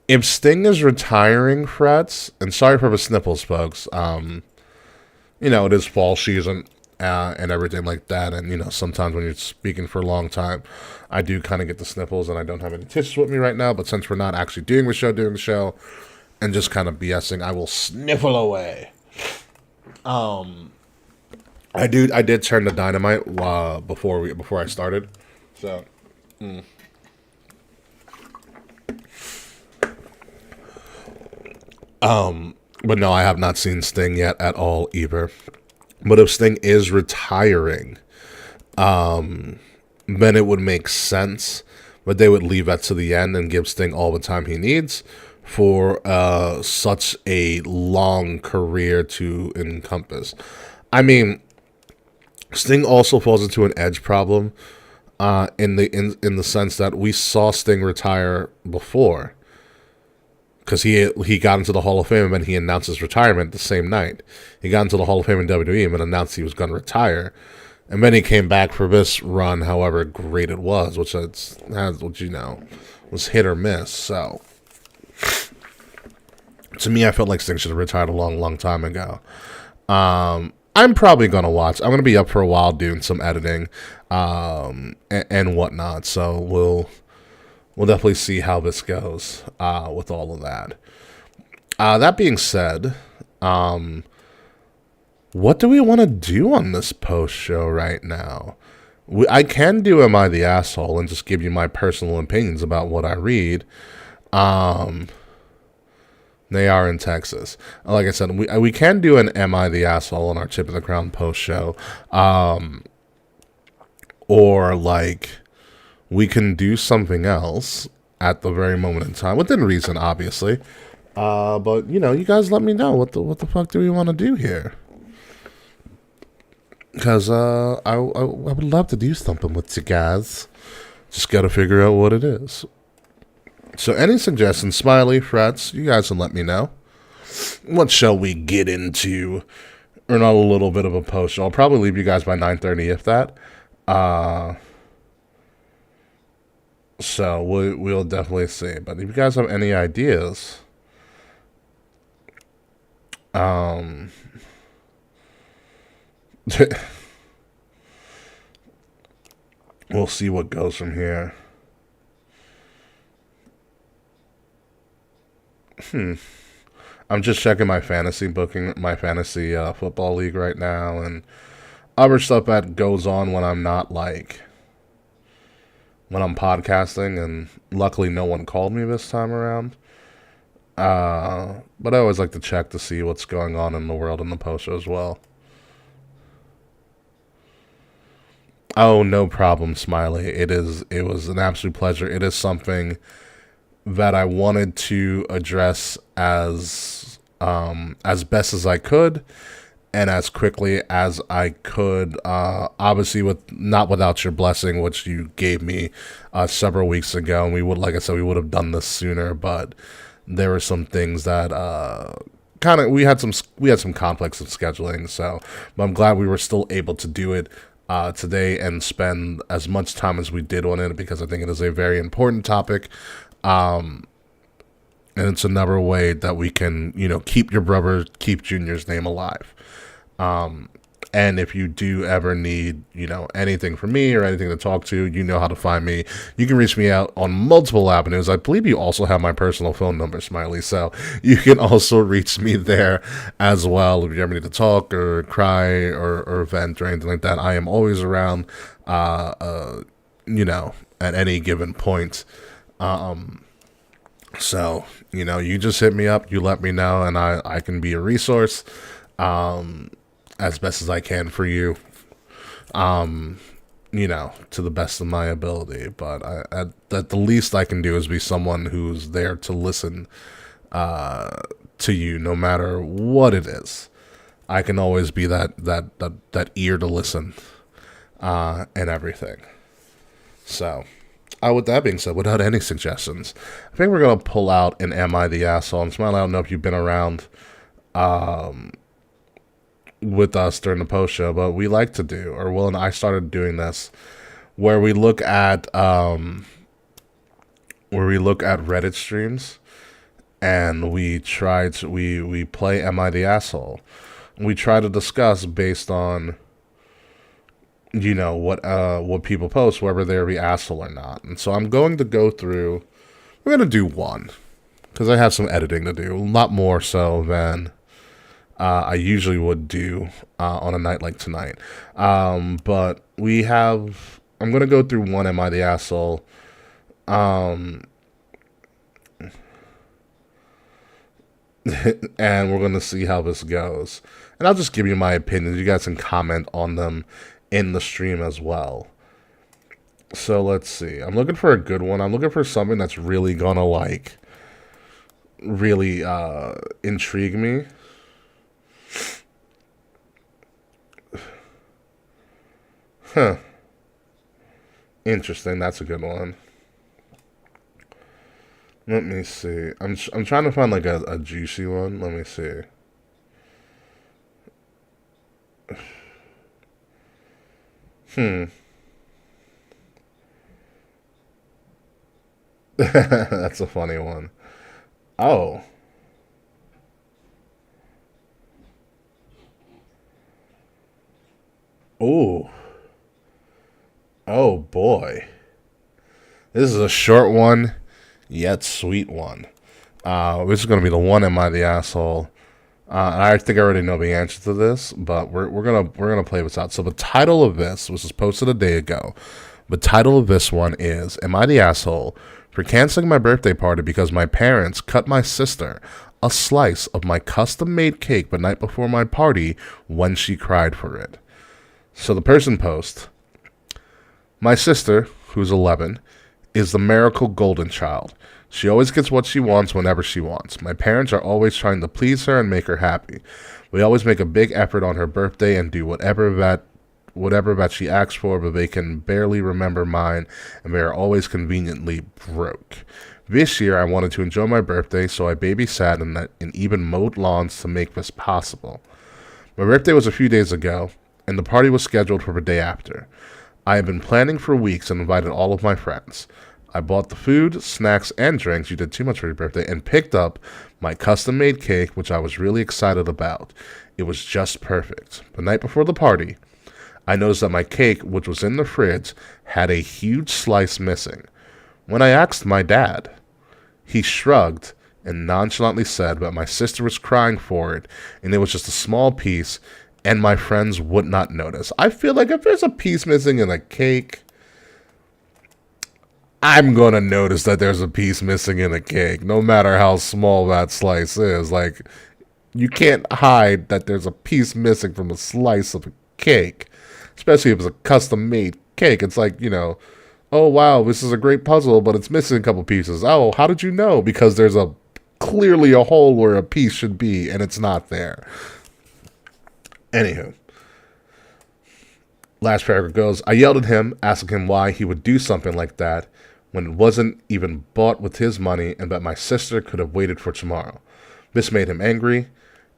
If Sting is retiring, Frets, and sorry for the sniffles, folks. It is fall season. And everything like that. And, sometimes when you're speaking for a long time, I do kind of get the sniffles, and I don't have any tissues with me right now. But since we're not actually doing the show, and just kind of BSing, I will sniffle away. I did turn the dynamite before I started. So, but no, I have not seen Sting yet at all either. But if Sting is retiring, then it would make sense. But they would leave that to the end and give Sting all the time he needs for such a long career to encompass. I mean, Sting also falls into an edge problem in the sense that we saw Sting retire before. Because he got into the Hall of Fame and then he announced his retirement the same night. He got into the Hall of Fame in WWE and then announced he was going to retire. And then he came back for this run, however great it was, was hit or miss. So To me, I felt like Sting should have retired a long, long time ago. I'm probably gonna watch. I'm gonna be up for a while doing some editing, and whatnot. So we'll definitely see how this goes with all of that. That being said, what do we want to do on this post show right now? I can do Am I the Asshole and just give you my personal opinions about what I read. They are in Texas. Like I said, we can do an Am I the Asshole on our Tip of the Crown post show. Or like we can do something else at the very moment in time, within reason, obviously. But you guys let me know what the fuck do we want to do here? Because I would love to do something with you guys. Just got to figure out what it is. So any suggestions, Smiley, Frets, you guys can let me know. What shall we get into? Or not a little bit of a post. I'll probably leave you guys by 9:30 if that. So we'll definitely see. But if you guys have any ideas, we'll see what goes from here. I'm just checking my fantasy booking, my fantasy football league right now, and other stuff that goes on when I'm not when I'm podcasting, and luckily no one called me this time around. But I always like to check to see what's going on in the world in the post show as well. Oh, no problem, Smiley. It was an absolute pleasure. It is something that I wanted to address as best as I could and as quickly as I could. Obviously, not without your blessing, which you gave me several weeks ago, and like I said, we would have done this sooner. But there were some things that we had some conflicts of scheduling. So, but I'm glad we were still able to do it today and spend as much time as we did on it, because I think it is a very important topic. And it's another way that we can, keep your brother, keep Junior's name alive. And if you do ever need, anything from me or anything to talk to, you know how to find me. You can reach me out on multiple avenues. I believe you also have my personal phone number, Smiley, so you can also reach me there as well if you ever need to talk or cry or vent or anything like that. I am always around, at any given point. So, you just hit me up, you let me know, and I can be a resource, as best as I can for you, to the best of my ability. But the least I can do is be someone who's there to listen, to you, no matter what it is. I can always be that ear to listen, and everything. So, with that being said, without any suggestions, I think we're going to pull out an Am I the Asshole? And Smile, I don't know if you've been around with us during the post show, but we like to do, or Will and I started doing this, where we look at Reddit streams, and we play Am I the Asshole? We try to discuss based on what people post, whether they're the asshole or not. And so I'm going to go through. We're going to do one because I have some editing to do, a lot more so than I usually would do on a night like tonight. But we have. I'm going to go through one. Am I the Asshole? And we're going to see how this goes. And I'll just give you my opinions. You guys can comment on them in the stream as well. So let's see. I'm looking for a good one. I'm looking for something that's really gonna really intrigue me. Huh. Interesting. That's a good one. Let me see. I'm trying to find like a juicy one. Let me see. That's a funny one. Oh. Ooh. Oh boy. This is a short one, yet sweet one. This is gonna be the one. Am I the asshole? I think I already know the answer to this, but we're gonna play this out. So the title of this, which was posted a day ago, the title of this one is "Am I the asshole for canceling my birthday party because my parents cut my sister a slice of my custom-made cake the night before my party when she cried for it?" So the person posts, "My sister, who's 11, is the miracle golden child. She always gets what she wants whenever she wants. My parents are always trying to please her and make her happy. We always make a big effort on her birthday and do whatever that she asks for, but they can barely remember mine, and they are always conveniently broke. This year, I wanted to enjoy my birthday, so I babysat and even mowed lawns to make this possible. My birthday was a few days ago, and the party was scheduled for the day after. I have been planning for weeks and invited all of my friends. I bought the food, snacks, and drinks. You did too much for your birthday, and picked up my custom-made cake, which I was really excited about. It was just perfect. The night before the party, I noticed that my cake, which was in the fridge, had a huge slice missing. When I asked my dad, he shrugged and nonchalantly said that my sister was crying for it, and it was just a small piece, and my friends would not notice. I feel like if there's a piece missing in a cake, I'm going to notice that there's a piece missing in a cake, no matter how small that slice is. Like, you can't hide that there's a piece missing from a slice of a cake, especially if it's a custom-made cake. It's like, oh, wow, this is a great puzzle, but it's missing a couple pieces. Oh, how did you know? Because there's clearly a hole where a piece should be, and it's not there. Anywho. Last paragraph goes, I yelled at him, asking him why he would do something like that when it wasn't even bought with his money and that my sister could have waited for tomorrow. This made him angry,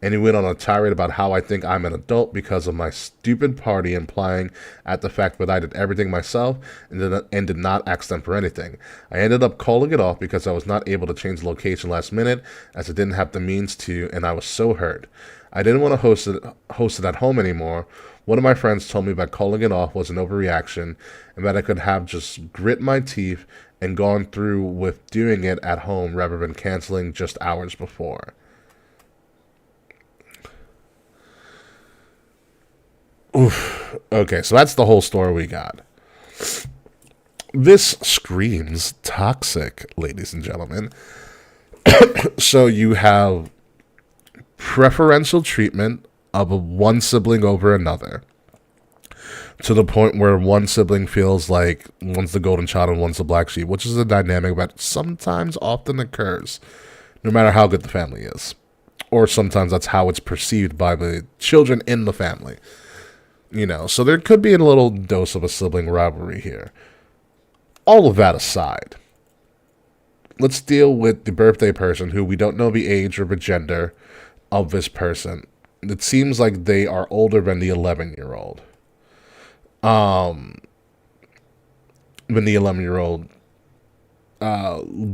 and he went on a tirade about how I think I'm an adult because of my stupid party, implying at the fact that I did everything myself and did not ask them for anything. I ended up calling it off because I was not able to change the location last minute as I didn't have the means to, and I was so hurt. I didn't want to host it at home anymore. One of my friends told me that calling it off was an overreaction and that I could have just grit my teeth and gone through with doing it at home rather than canceling just hours before. Oof. Okay, so that's the whole story we got. This screams toxic, ladies and gentlemen. So you have preferential treatment of one sibling over another, to the point where one sibling feels like one's the golden child and one's the black sheep, which is a dynamic that sometimes often occurs, no matter how good the family is. Or sometimes that's how it's perceived by the children in the family. So there could be a little dose of a sibling rivalry here. All of that aside, let's deal with the birthday person who we don't know the age or the gender of this person. It seems like they are older than the 11-year-old. Than the 11-year-old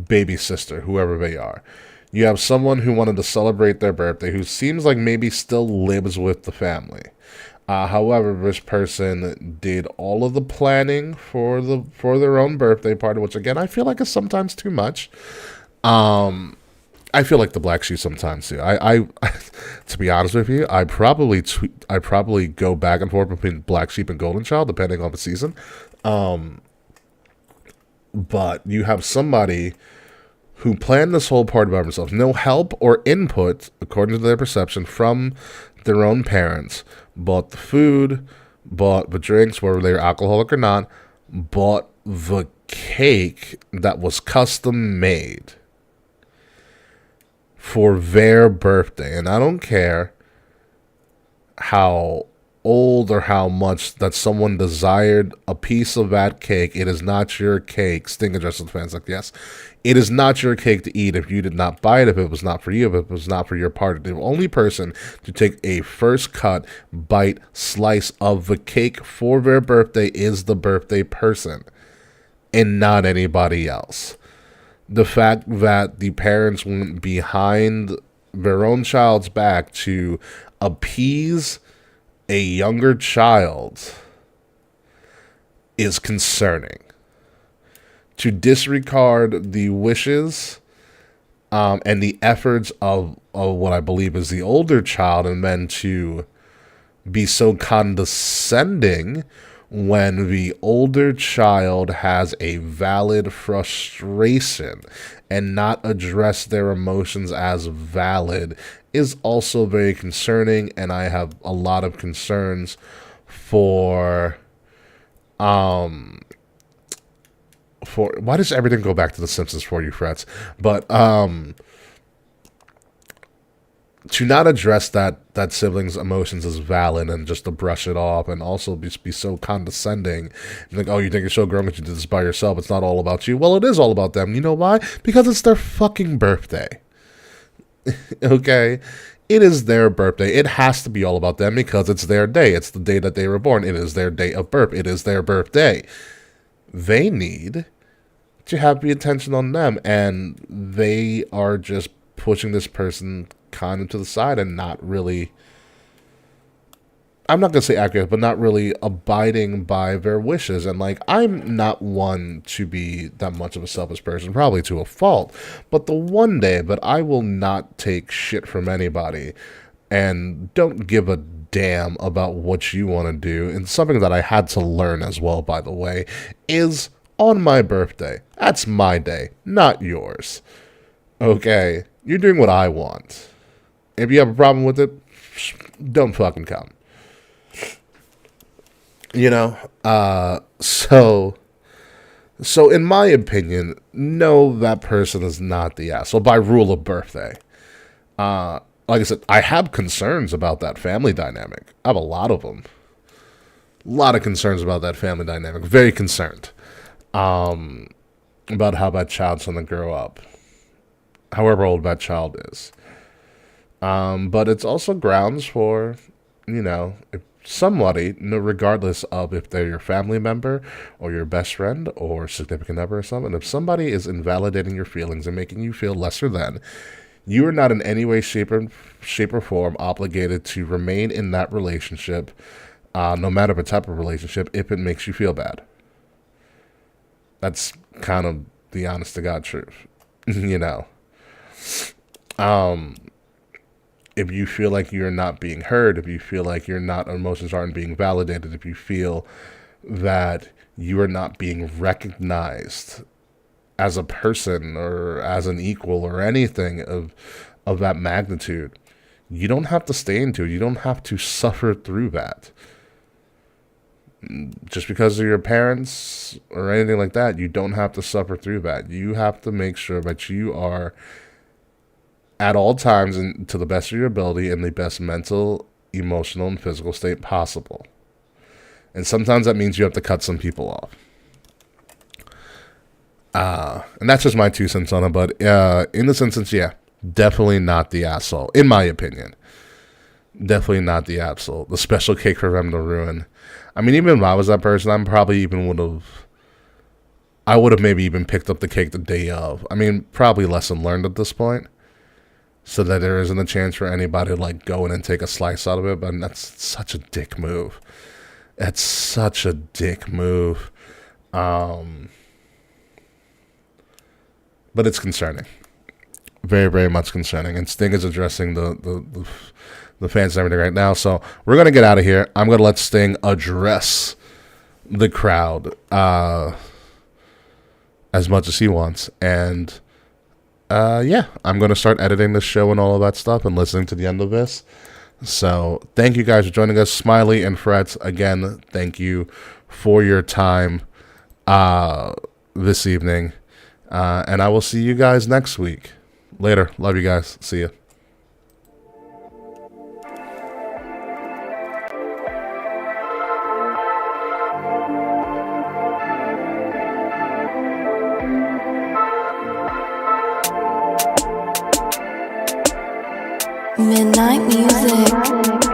baby sister, whoever they are. You have someone who wanted to celebrate their birthday who seems like maybe still lives with the family. However, this person did all of the planning for their own birthday party, which again I feel like is sometimes too much. I feel like the black sheep sometimes too. I to be honest with you, I probably go back and forth between black sheep and golden child depending on the season. But you have somebody who planned this whole party by themselves, no help or input according to their perception from their own parents. Bought the food, bought the drinks, whether they were alcoholic or not, bought the cake that was custom made for their birthday. And I don't care how old or how much that someone desired a piece of that cake. It is not your cake. Sting addresses the fans like, yes, it is not your cake to eat if you did not buy it, if it was not for you, if it was not for your party. The only person to take a first cut, bite, slice of the cake for their birthday is the birthday person and not anybody else. The fact that the parents went behind their own child's back to appease a younger child is concerning. To disregard the wishes and the efforts of what I believe is the older child, and then to be so condescending when the older child has a valid frustration and not address their emotions as valid is also very concerning. And I have a lot of concerns for why does everything go back to The Simpsons for you, Frets? But to not address that sibling's emotions as valid and just to brush it off, and also be so condescending, like, oh, you think you're so grown that you did this by yourself, it's not all about you. Well, it is all about them. You know why? Because it's their fucking birthday. Okay? It is their birthday. It has to be all about them because it's their day. It's the day that they were born. It is their day of birth. It is their birthday. They need to have the attention on them, and they are just pushing this person kind of to the side and not really, I'm not going to say accurate, but not really abiding by their wishes. And like, I'm not one to be that much of a selfish person, probably to a fault, but the one day that I will not take shit from anybody and don't give a damn about what you want to do, and something that I had to learn as well, by the way, is on my birthday. That's my day, not yours. Okay? You're doing what I want. If you have a problem with it, don't fucking come. You know? So in my opinion, no, that person is not the asshole by rule of birthday. Like I said, I have concerns about that family dynamic. I have a lot of them. A lot of concerns about that family dynamic. Very concerned about how that child's going to grow up. However old that child is. But it's also grounds for, you know, if somebody, regardless of if they're your family member or your best friend or significant other or something, if somebody is invalidating your feelings and making you feel lesser than, you are not in any way, shape, or form obligated to remain in that relationship, no matter the type of relationship, if it makes you feel bad. That's kind of the honest to God truth, you know. If you feel like you're not being heard, if you feel like your emotions aren't being validated, if you feel that you are not being recognized as a person or as an equal or anything of that magnitude, you don't have to stay into it. You don't have to suffer through that. Just because of your parents or anything like that, you don't have to suffer through that. You have to make sure that you are at all times and to the best of your ability in the best mental, emotional, and physical state possible. And sometimes that means you have to cut some people off. And that's just my 2 cents on it, but in this instance, yeah, definitely not the asshole, in my opinion. Definitely not the asshole. The special cake for them to ruin. I mean, even if I was that person, I would have maybe even picked up the cake the day of. I mean, probably lesson learned at this point, so that there isn't a chance for anybody to like go in and take a slice out of it. But that's such a dick move. That's such a dick move. But it's concerning. Very, very much concerning. And Sting is addressing the fans and everything right now. So we're going to get out of here. I'm going to let Sting address the crowd as much as he wants. And yeah, I'm going to start editing this show and all of that stuff and listening to the end of this. So thank you guys for joining us. Smiley and Frets, again, thank you for your time this evening. And I will see you guys next week. Later. Love you guys. See ya. Midnight music.